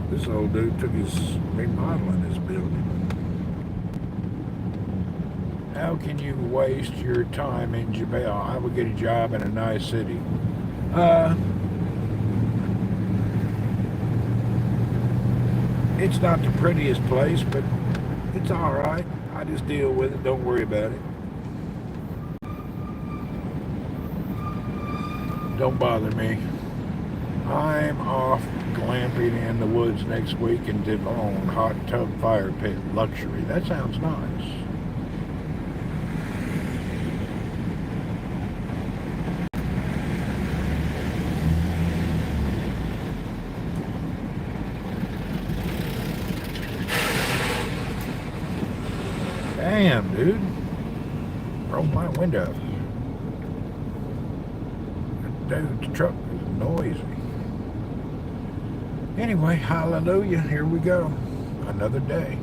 This old dude took his remodeling his building. How can you waste your time in Jebel? I would get a job in a nice city. It's not the prettiest place, but it's all right. I just deal with it. Don't worry about it. Don't bother me. I'm off glamping in the woods next week in Devon, hot tub fire pit luxury. That sounds nice. Damn, dude. Broke my window. That dude's truck is noisy. Anyway, hallelujah, here we go. Another day.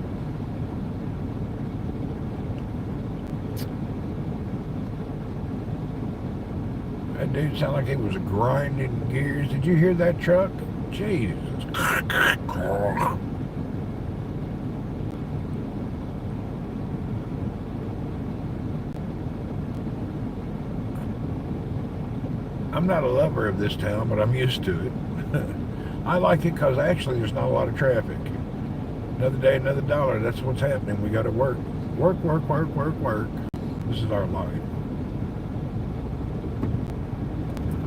That dude sounded like he was grinding gears. Did you hear that truck? Jesus. I'm not a lover of this town, but I'm used to it. I like it because actually there's not a lot of traffic. Another day, another dollar. That's what's happening. We got to work. Work, work, work, work, work. This is our life.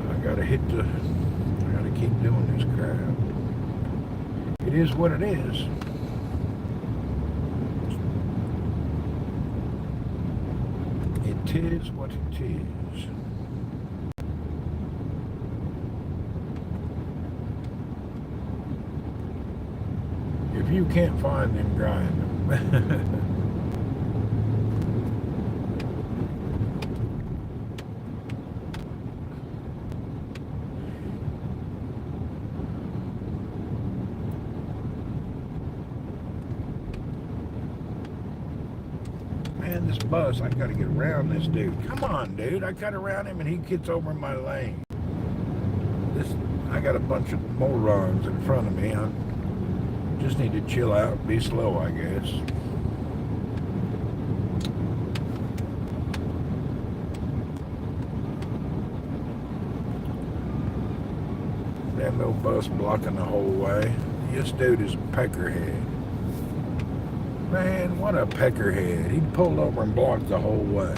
I got to keep doing this crap. It is what it is. It is what it is. If you can't find them, grind them. Man, this bus, I gotta get around this dude. Come on, dude. I cut around him and he gets over in my lane. I got a bunch of morons in front of me. I just need to chill out, be slow, I guess. That little bus blocking the whole way. This dude is a peckerhead. Man, what a peckerhead. He pulled over and blocked the whole way.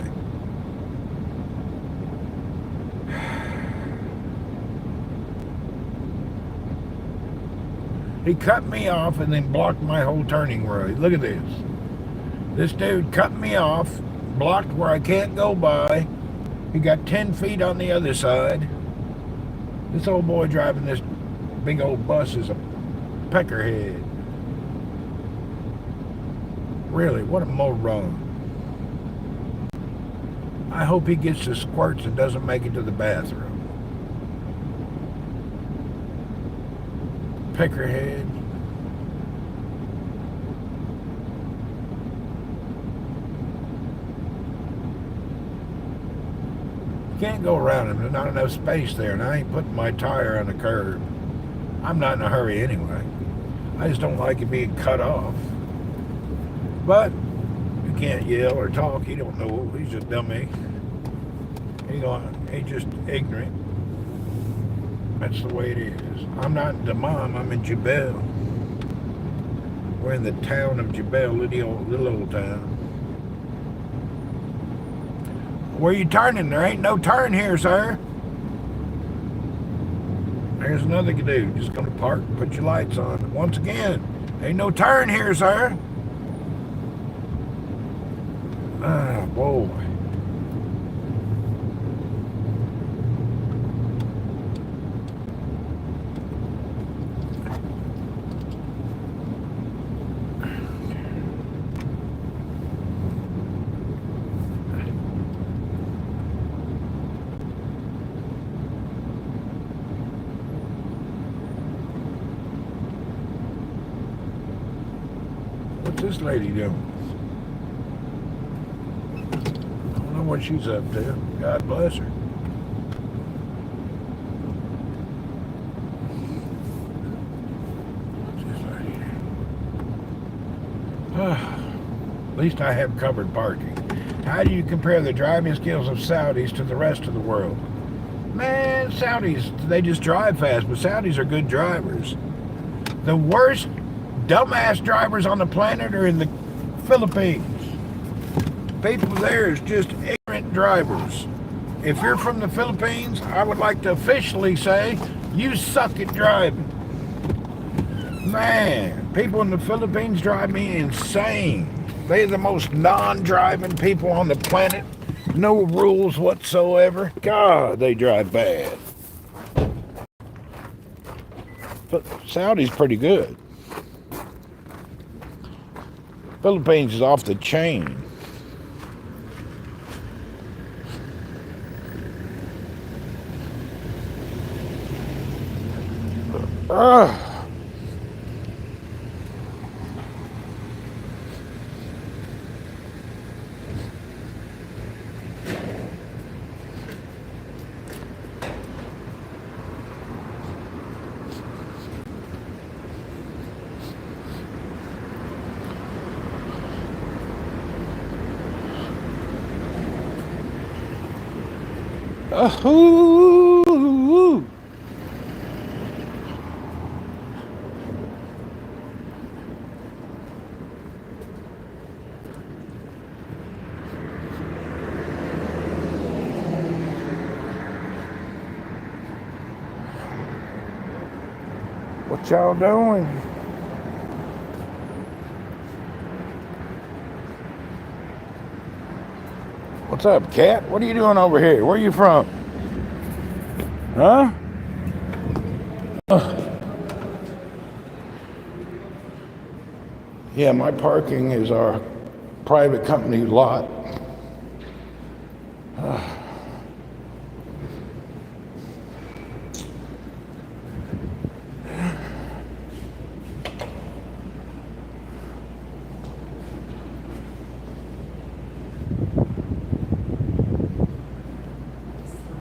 He cut me off and then blocked my whole turning road. Look at this. This dude cut me off, blocked where I can't go by. He got 10 feet on the other side. This old boy driving this big old bus is a peckerhead. Really, what a moron. I hope he gets the squirts and doesn't make it to the bathroom. Peckerhead. Can't go around him. There's not enough space there, and I ain't putting my tire on the curb. I'm not in a hurry anyway. I just don't like it being cut off. But you can't yell or talk. He don't know. He's just dummy. He's just ignorant. That's the way it is. I'm not in Dammam, I'm in Jebel. We're in the town of Jebel, little old town. Where you turning? There ain't no turn here, sir. There's another dude just gonna park and put your lights on. Once again, ain't no turn here, sir. Ah, boy. What's this lady doing? I don't know what she's up to. God bless her. What's this lady doing? At least I have covered parking. How do you compare the driving skills of Saudis to the rest of the world? Man, Saudis, they just drive fast, but Saudis are good drivers. The worst dumbass drivers on the planet are in the Philippines. People there is just ignorant drivers. If you're from the Philippines, I would like to officially say you suck at driving. Man, people in the Philippines drive me insane. They're the most non-driving people on the planet. No rules whatsoever. God, they drive bad. But Saudi's pretty good. Philippines is off the chain. Ooh. What y'all doing? What's up, cat? What are you doing over here? Where are you from? Huh? Yeah, my parking is our private company lot.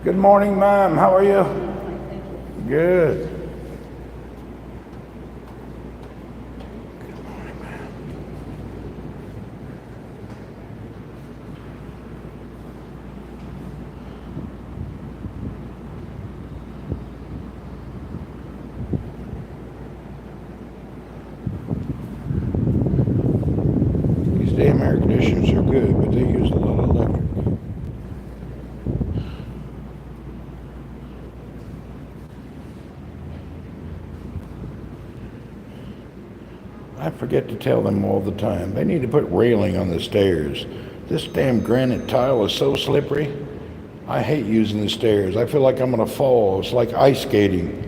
Good morning, ma'am. How are you? Good. These damn air conditioners are good, but they use a lot of electric. I forget to tell them all the time. They need to put railing on the stairs. This damn granite tile is so slippery. I hate using the stairs. I feel like I'm gonna fall. It's like ice skating.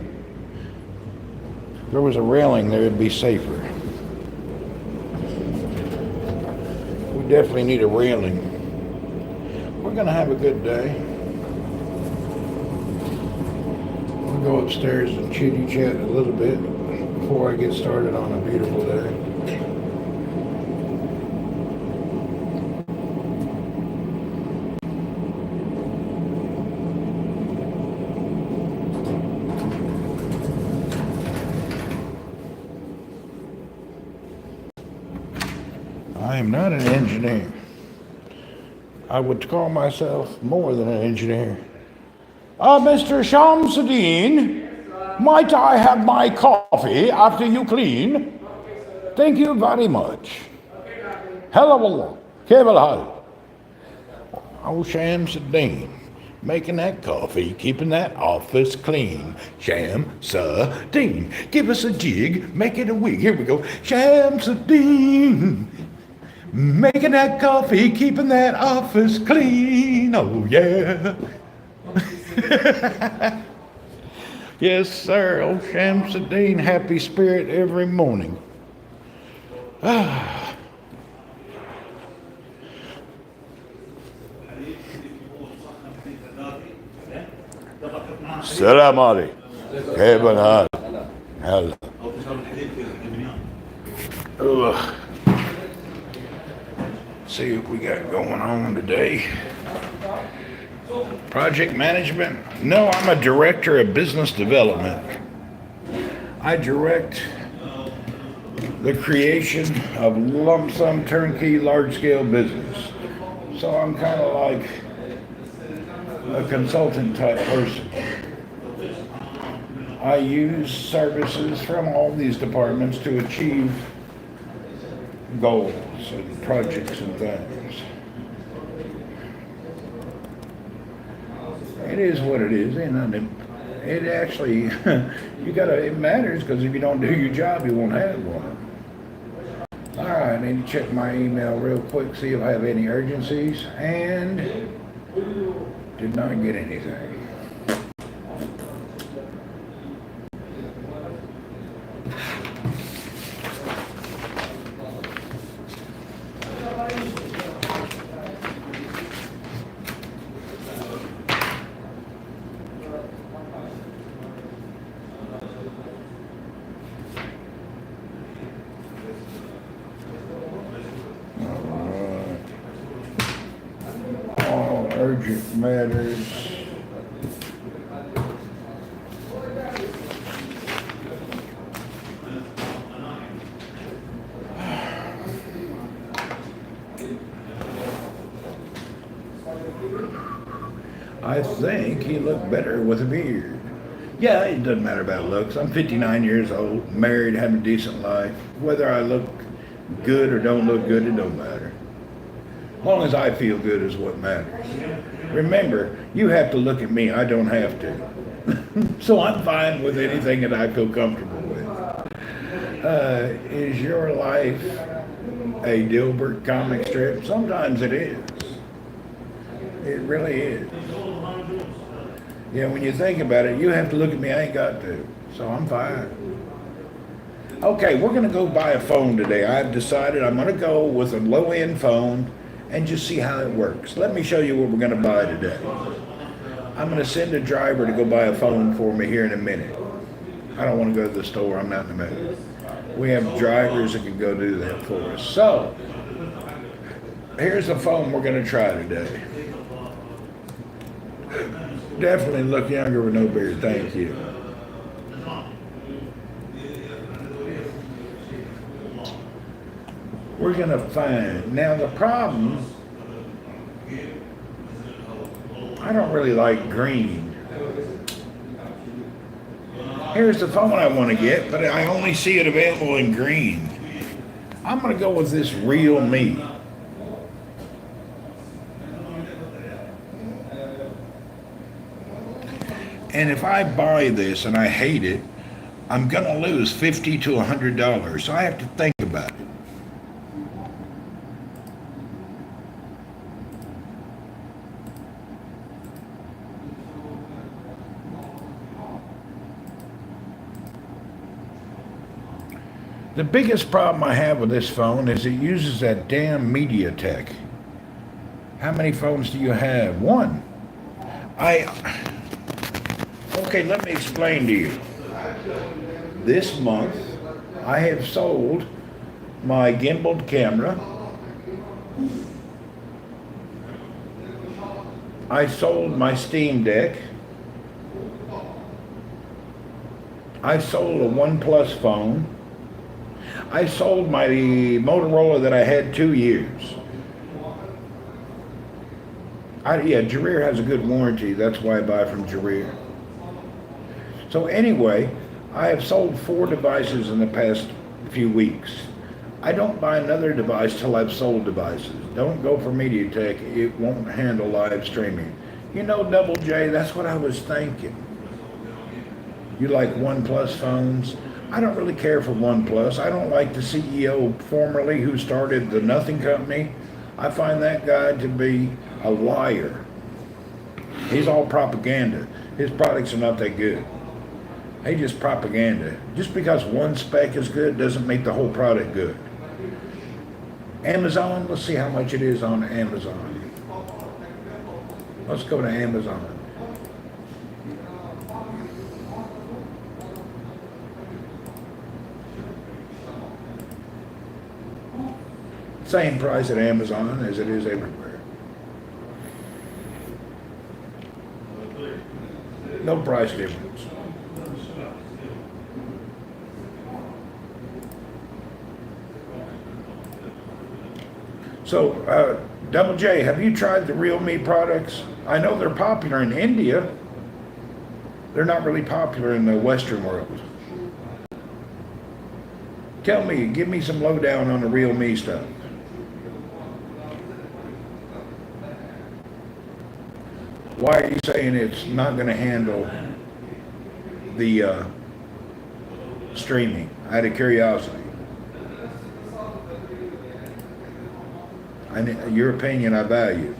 If there was a railing there, it'd be safer. We definitely need a railing. We're gonna have a good day. We'll go upstairs and chitty chat a little bit before I get started on a beautiful day. I am not an engineer. I would call myself more than an engineer. Mr. Shamsuddin, might I have my coffee after you clean? Thank you very much. Hello, Kevalhal. Oh, Shamsuddin, making that coffee, keeping that office clean. Shamsuddin, give us a jig, make it a wig. Here we go. Shamsuddin, making that coffee, keeping that office clean. Oh, yeah. Yes, sir. Oh, Shamsuddin, happy spirit every morning. Salam alaikum. Kevin Hall. Hello. See what we got going on today. Project management? No, I'm a director of business development. I direct the creation of lump sum turnkey large scale business. So I'm kind of like a consultant type person. I use services from all these departments to achieve goals and projects and things. It is what it is, and it actually, it matters, because if you don't do your job, you won't have one. All right, I need to check my email real quick, see if I have any urgencies, and did not get anything. Urgent matters. I think he looked better with a beard. Yeah, it doesn't matter about looks. I'm 59 years old, married, having a decent life. Whether I look good or don't look good, it don't matter. As long as I feel good is what matters. Remember, you have to look at me, I don't have to. So I'm fine with anything that I feel comfortable with. Is your life a Dilbert comic strip? Sometimes it is. It really is. Yeah, when you think about it, you have to look at me, I ain't got to. So I'm fine. Okay, we're gonna go buy a phone today. I've decided I'm gonna go with a low-end phone and just see how it works. Let me show you what we're going to buy today. I'm going to send a driver to go buy a phone for me here in a minute. I don't want to go to the store. I'm not in the mood. We have drivers that can go do that for us. So, here's the phone we're going to try today. Definitely look younger with no beard. Thank you. We're going to find. Now the problem, I don't really like green. Here's the phone I want to get, but I only see it available in green. I'm going to go with this Real Me. And if I buy this and I hate it, I'm going to lose $50 to $100. So I have to think about it. The biggest problem I have with this phone is it uses that damn MediaTek. How many phones do you have? One. Okay, let me explain to you. This month, I have sold my gimbaled camera. I sold my Steam Deck. I sold a OnePlus phone. I sold my Motorola that I had 2 years. Jareer has a good warranty. That's why I buy from Jareer. So anyway, I have sold 4 devices in the past few weeks. I don't buy another device till I've sold devices. Don't go for MediaTek. It won't handle live streaming. You know, Double J, that's what I was thinking. You like OnePlus phones? I don't really care for OnePlus. I don't like the CEO formerly who started the Nothing Company. I find that guy to be a liar. He's all propaganda. His products are not that good. He just propaganda. Just because one spec is good doesn't make the whole product good. Amazon, let's see how much it is on Amazon. Let's go to Amazon. Same price at Amazon as it is everywhere. No price difference. So, Double J, have you tried the Real Me products? I know they're popular in India. They're not really popular in the Western world. Tell me, give me some lowdown on the Real Me stuff. Why are you saying it's not going to handle the streaming? Out of curiosity. Your opinion I value.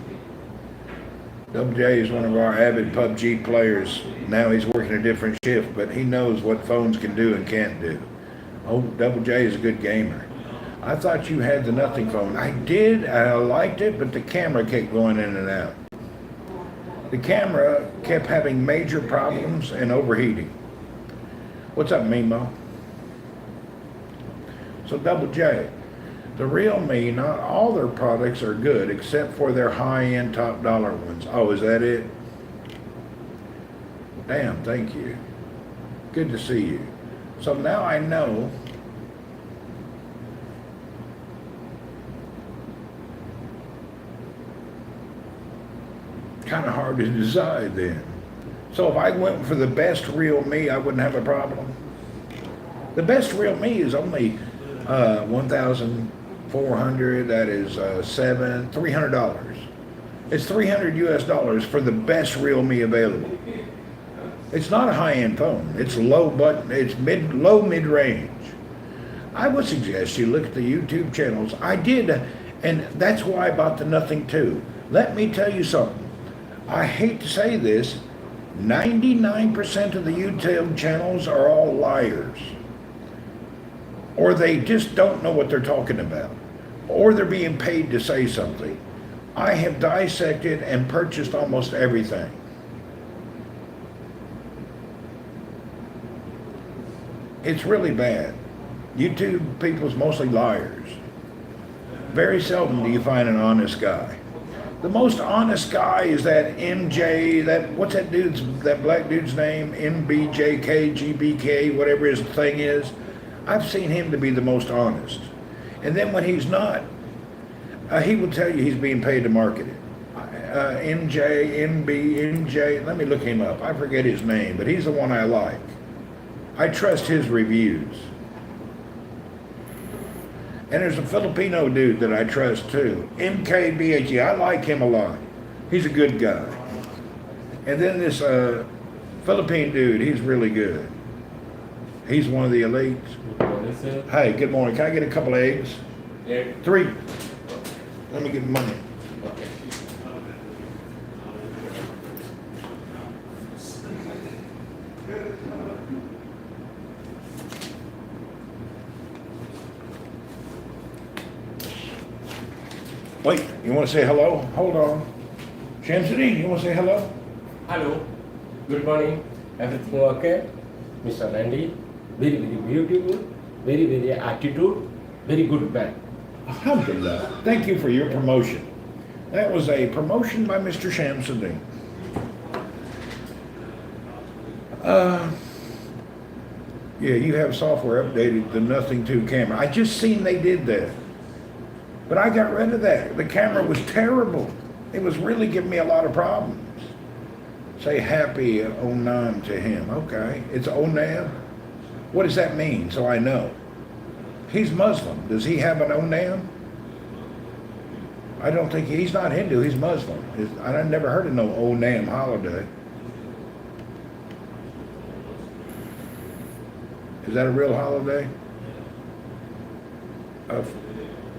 Double J is one of our avid PUBG players. Now he's working a different shift, but he knows what phones can do and can't do. Oh, Double J is a good gamer. I thought you had the nothing phone. I did, I liked it, but the camera kept going in and out. The camera kept having major problems and overheating. What's up, Mimo? So Double J, the Real Me, not all their products are good except for their high-end top dollar ones. Oh, is that it? Damn, thank you. Good to see you. So now I know kind of hard to decide then. So if I went for the best Real Me, I wouldn't have a problem. The best Real Me is only 1,400. That is $300. It's $300 US for the best Real Me available. It's not a high-end phone. It's low button. It's low mid range. I would suggest you look at the YouTube channels. I did, and that's why I bought the Nothing 2. Let me tell you something. I hate to say this, 99% of the YouTube channels are all liars. Or they just don't know what they're talking about. Or they're being paid to say something. I have dissected and purchased almost everything. It's really bad. YouTube people's mostly liars. Very seldom do you find an honest guy. The most honest guy is that MJ, what's that black dude's name? MBJK, GBK, whatever his thing is. I've seen him to be the most honest. And then when he's not, he will tell you he's being paid to market it. MJ, let me look him up. I forget his name, but he's the one I like. I trust his reviews. And there's a Filipino dude that I trust too, MKBHE. I like him a lot. He's a good guy. And then this Philippine dude, he's really good. He's one of the elites. Hey, good morning. Can I get a couple of eggs? Yeah. 3. Let me get money. Okay. Wait, you want to say hello? Hold on. Shamsuddin, you want to say hello? Hello. Good morning. Everything okay? Mr. Randy. Very, very beautiful. Very, very attitude. Very good man. Alhamdulillah. Thank you for your promotion. That was a promotion by Mr. Shamsuddin. Yeah, you have software updated the Nothing 2 camera. I just seen they did that. But I got rid of that. The camera was terrible. It was really giving me a lot of problems. Say happy Onam to him. Okay. It's Onam? What does that mean so I know? He's Muslim. Does he have an Onam? I don't think he's not Hindu. He's Muslim. I never heard of no Onam holiday. Is that a real holiday?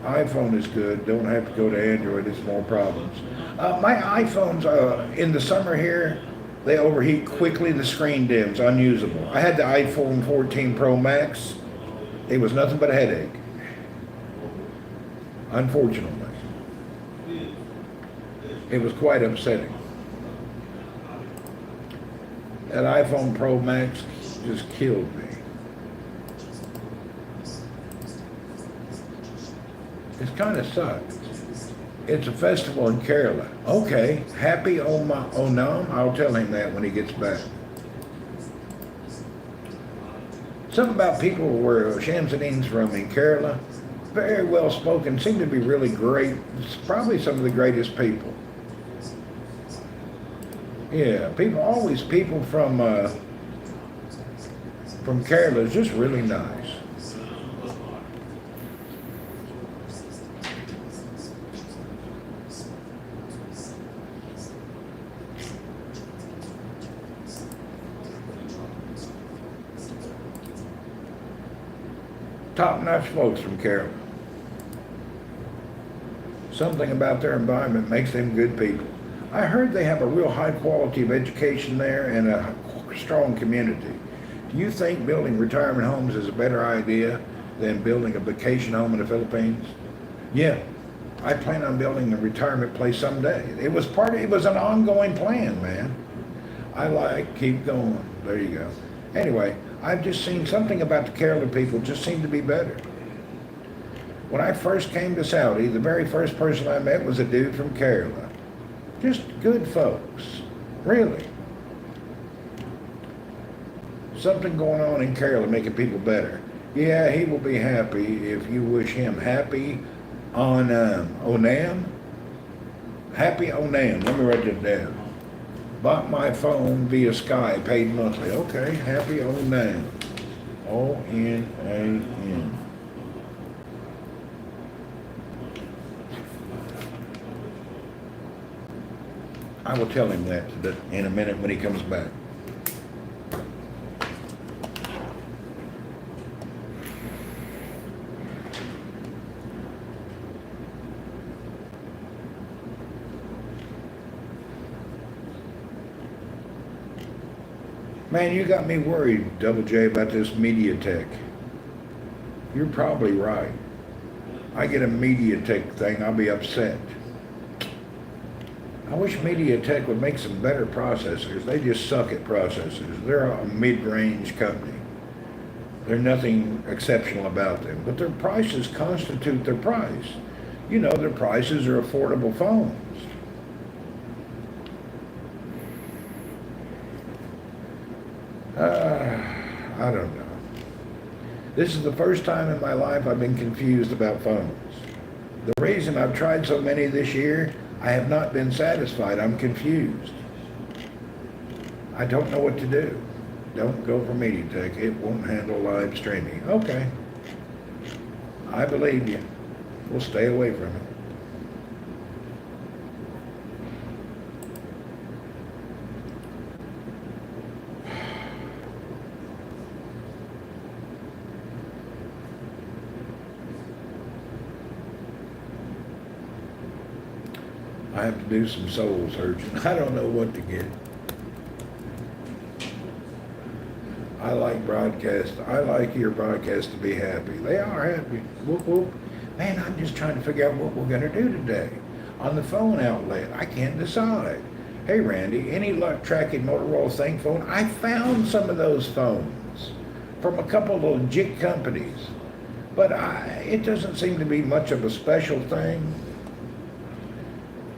iPhone is good. Don't have to go to Android. It's more problems. My iPhones, in the summer here, they overheat quickly. The screen dims, unusable. I had the iPhone 14 Pro Max. It was nothing but a headache. Unfortunately. It was quite upsetting. That iPhone Pro Max just killed me. It's kind of sucks. It's a festival in Kerala. Okay, happy Onam. I'll tell him that when he gets back. Something about people where Shamsuddin's from in Kerala, very well spoken, seem to be really great. It's probably some of the greatest people. Yeah, people from Kerala is just really nice. Top-notch folks from Kerala. Something about their environment makes them good people. I heard they have a real high quality of education there and a strong community. Do you think building retirement homes is a better idea than building a vacation home in the Philippines? Yeah, I plan on building a retirement place someday. It was an ongoing plan, man. Keep going. There you go. Anyway, I've just seen something about the Kerala people just seem to be better. When I first came to Saudi, the very first person I met was a dude from Kerala. Just good folks. Really. Something going on in Kerala making people better. Yeah, he will be happy if you wish him happy on Onam. Happy Onam. Let me write that down. Bought my phone via Sky, paid monthly. Okay, happy Onam. O-N-A-M. I will tell him that in a minute when he comes back. Man, you got me worried, Double J, about this MediaTek. You're probably right. I get a MediaTek thing, I'll be upset. I wish MediaTek would make some better processors. They just suck at processors. They're a mid-range company. There's nothing exceptional about them, but their prices constitute their price. You know, their prices are affordable phones. I don't know. This is the first time in my life I've been confused about phones. The reason I've tried so many this year, I have not been satisfied. I'm confused. I don't know what to do. Don't go for MediaTek. It won't handle live streaming. Okay. I believe you. We'll stay away from it. I have to do some soul searching. I don't know what to get. I like broadcast. I like your broadcast to be happy. They are happy. Whoop, whoop. Man, I'm just trying to figure out what we're going to do today. On the phone outlet, I can't decide. Hey, Randy, any luck tracking Motorola Think phone? I found some of those phones from a couple of legit companies. But it doesn't seem to be much of a special thing.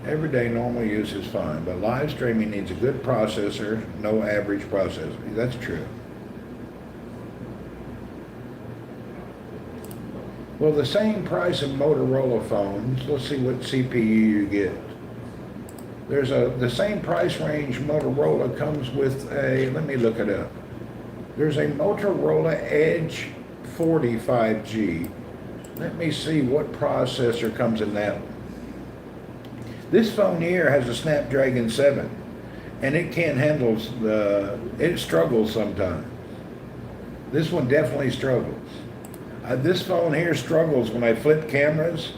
Everyday normal use is fine, but live streaming needs a good processor, no average processor. That's true. Well, the same price of Motorola phones, let's see what CPU you get. There's the same price range Motorola comes with let me look it up. There's a Motorola Edge 40 5G. Let me see what processor comes in that one. This phone here has a Snapdragon 7, and it can't handle it struggles sometimes. This one definitely struggles. This phone here struggles when I flip cameras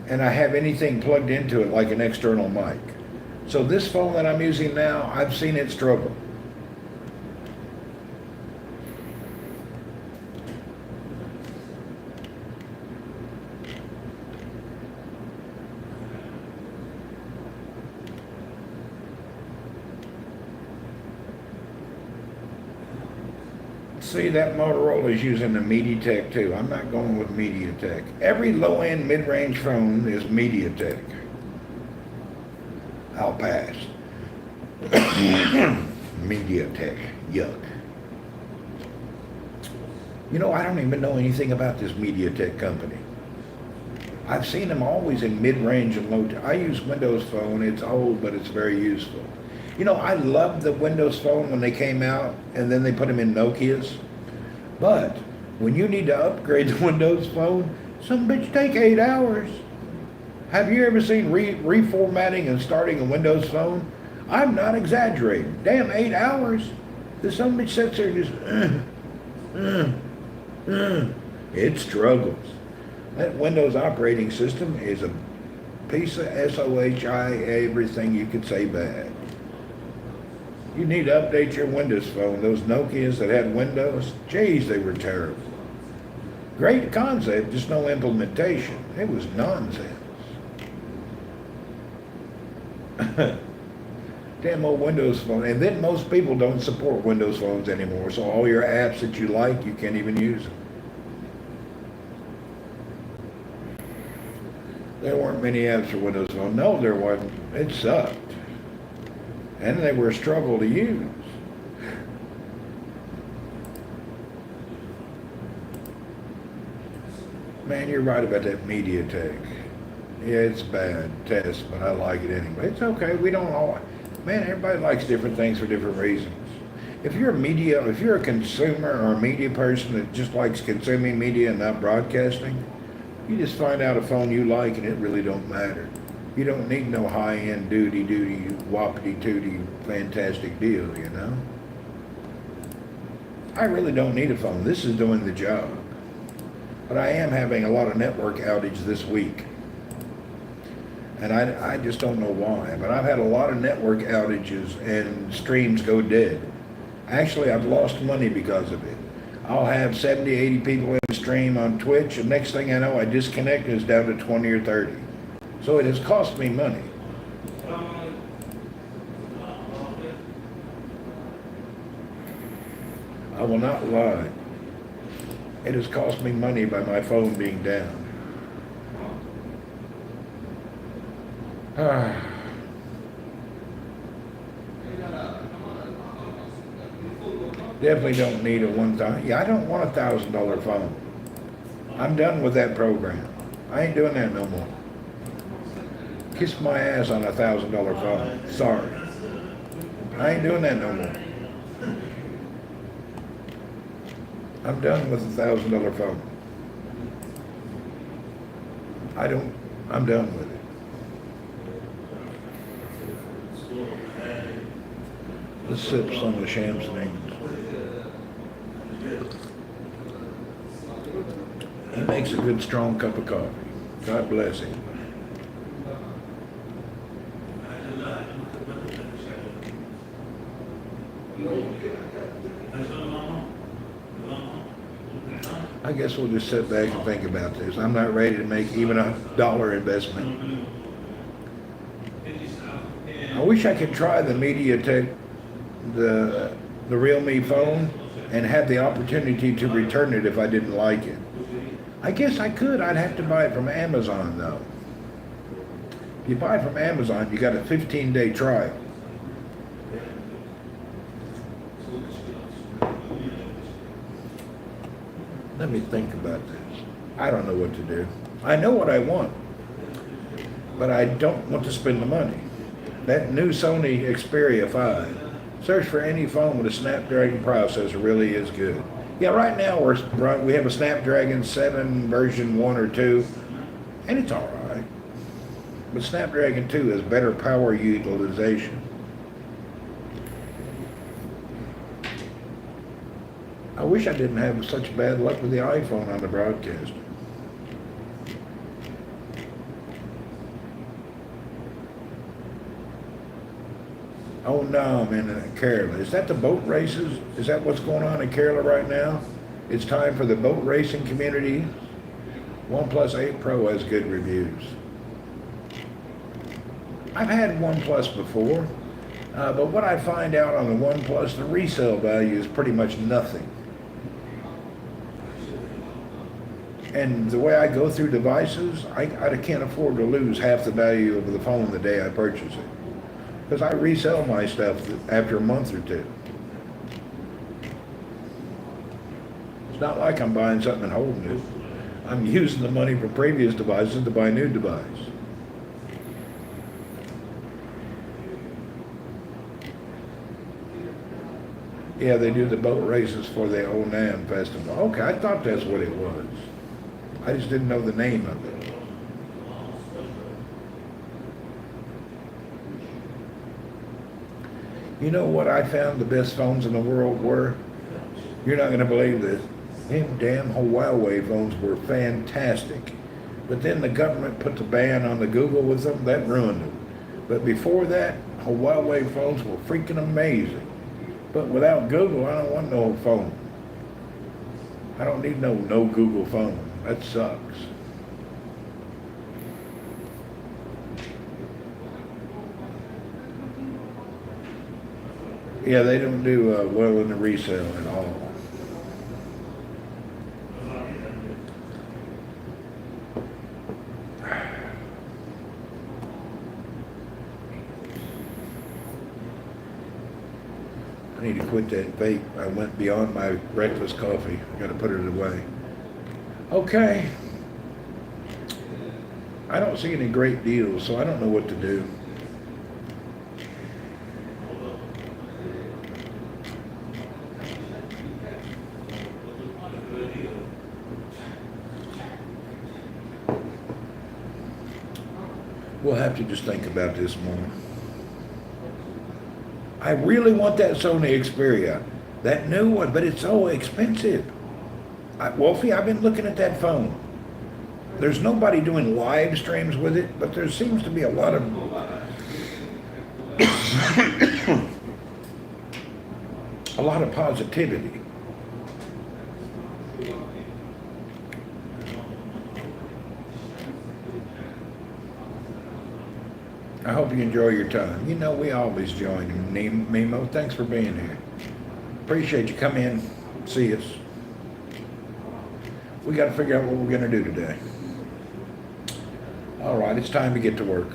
and I have anything plugged into it like an external mic. So this phone that I'm using now, I've seen it struggle. See, that Motorola is using the MediaTek too. I'm not going with MediaTek. Every low-end mid-range phone is MediaTek. I'll pass. MediaTek, yuck. You know, I don't even know anything about this MediaTek company. I've seen them always in mid-range and low. I use Windows Phone. It's old, but it's very useful. You know, I loved the Windows Phone when they came out, and then they put them in Nokias. But when you need to upgrade the Windows Phone, some bitch take 8 hours. Have you ever seen reformatting and starting a Windows Phone? I'm not exaggerating. Damn, 8 hours. This some bitch sits there and just, it struggles. That Windows operating system is a piece of SOHI, everything you could say bad. You need to update your Windows Phone. Those Nokias that had Windows, geez, they were terrible. Great concept, just no implementation. It was nonsense. Damn old Windows Phone. And then most people don't support Windows Phones anymore, so all your apps that you like, you can't even use them. There weren't many apps for Windows Phone. No, there wasn't. It sucked. And they were a struggle to use. Man, you're right about that MediaTek. Yeah, it's bad test, but I like it anyway. It's okay. We don't all. Man, everybody likes different things for different reasons. If you're a consumer or a media person that just likes consuming media and not broadcasting, you just find out a phone you like and it really don't matter. You don't need no high-end duty, whoppity-tooty, fantastic deal, you know? I really don't need a phone. This is doing the job. But I am having a lot of network outage this week. And I just don't know why. But I've had a lot of network outages and streams go dead. Actually, I've lost money because of it. I'll have 70, 80 people in the stream on Twitch, and next thing I know, I disconnect and it's down to 20 or 30. So it has cost me money. I will not lie. It has cost me money by my phone being down. Definitely don't need a $1,000. Yeah, I don't want a $1,000 phone. I'm done with that program. I ain't doing that no more. Kiss my ass on a $1,000 phone. Sorry. I ain't doing that no more. I'm done with a $1,000 phone. I'm done with it. Let's sip some of the shenanigans. He makes a good strong cup of coffee. God bless him. I guess we'll just sit back and think about this. I'm not ready to make even $1 investment. I wish I could try the MediaTek, the Realme phone, and have the opportunity to return it if I didn't like it. I guess I could. I'd have to buy it from Amazon though. If you buy it from Amazon, you got a 15-day trial. Let me think about this. I don't know what to do. I know what I want, but I don't want to spend the money. That new Sony Xperia 5, search for any phone with a Snapdragon processor, really is good. Yeah, right now we have a Snapdragon 7 version 1 or 2, and it's all right. But Snapdragon 2 has better power utilization. I wish I didn't have such bad luck with the iPhone on the broadcast. Oh no, I'm in Kerala. Is that the boat races? Is that what's going on in Kerala right now? It's time for the boat racing community. OnePlus 8 Pro has good reviews. I've had OnePlus before, but what I find out on the OnePlus, the resale value is pretty much nothing. And the way I go through devices, I can't afford to lose half the value of the phone the day I purchase it. Because I resell my stuff after a month or two. It's not like I'm buying something and holding it. I'm using the money from previous devices to buy a new device. Yeah, they do the boat races for the Onan Festival. Okay, I thought that's what it was. I just didn't know the name of it. You know what I found the best phones in the world were? You're not going to believe this. Them damn Huawei phones were fantastic. But then the government put the ban on the Google with them. That ruined them. But before that, Huawei phones were freaking amazing. But without Google, I don't want no phone. I don't need no Google phone. That sucks. Yeah, they don't do well in the resale at all. I need to quit that vape. I went beyond my breakfast coffee. I got to put it away. Okay. I don't see any great deals, so I don't know what to do. We'll have to just think about this more. I really want that Sony Xperia, that new one, but it's so expensive. Wolfie, I've been looking at that phone. There's nobody doing live streams with it, but there seems to be a lot of a lot of positivity. I hope you enjoy your time. You know, we always join you, Mimo. Thanks for being here. Appreciate you. Come in, see us. We got to figure out what we're going to do today. All right, it's time to get to work.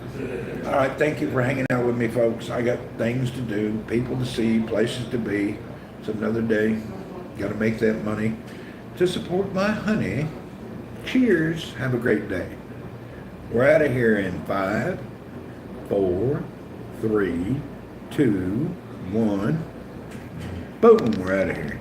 All right, thank you for hanging out with me, folks. I got things to do, people to see, places to be. It's another day. Got to make that money to support my honey. Cheers. Have a great day. We're out of here in 5, 4, 3, 2, 1. Boom, we're out of here.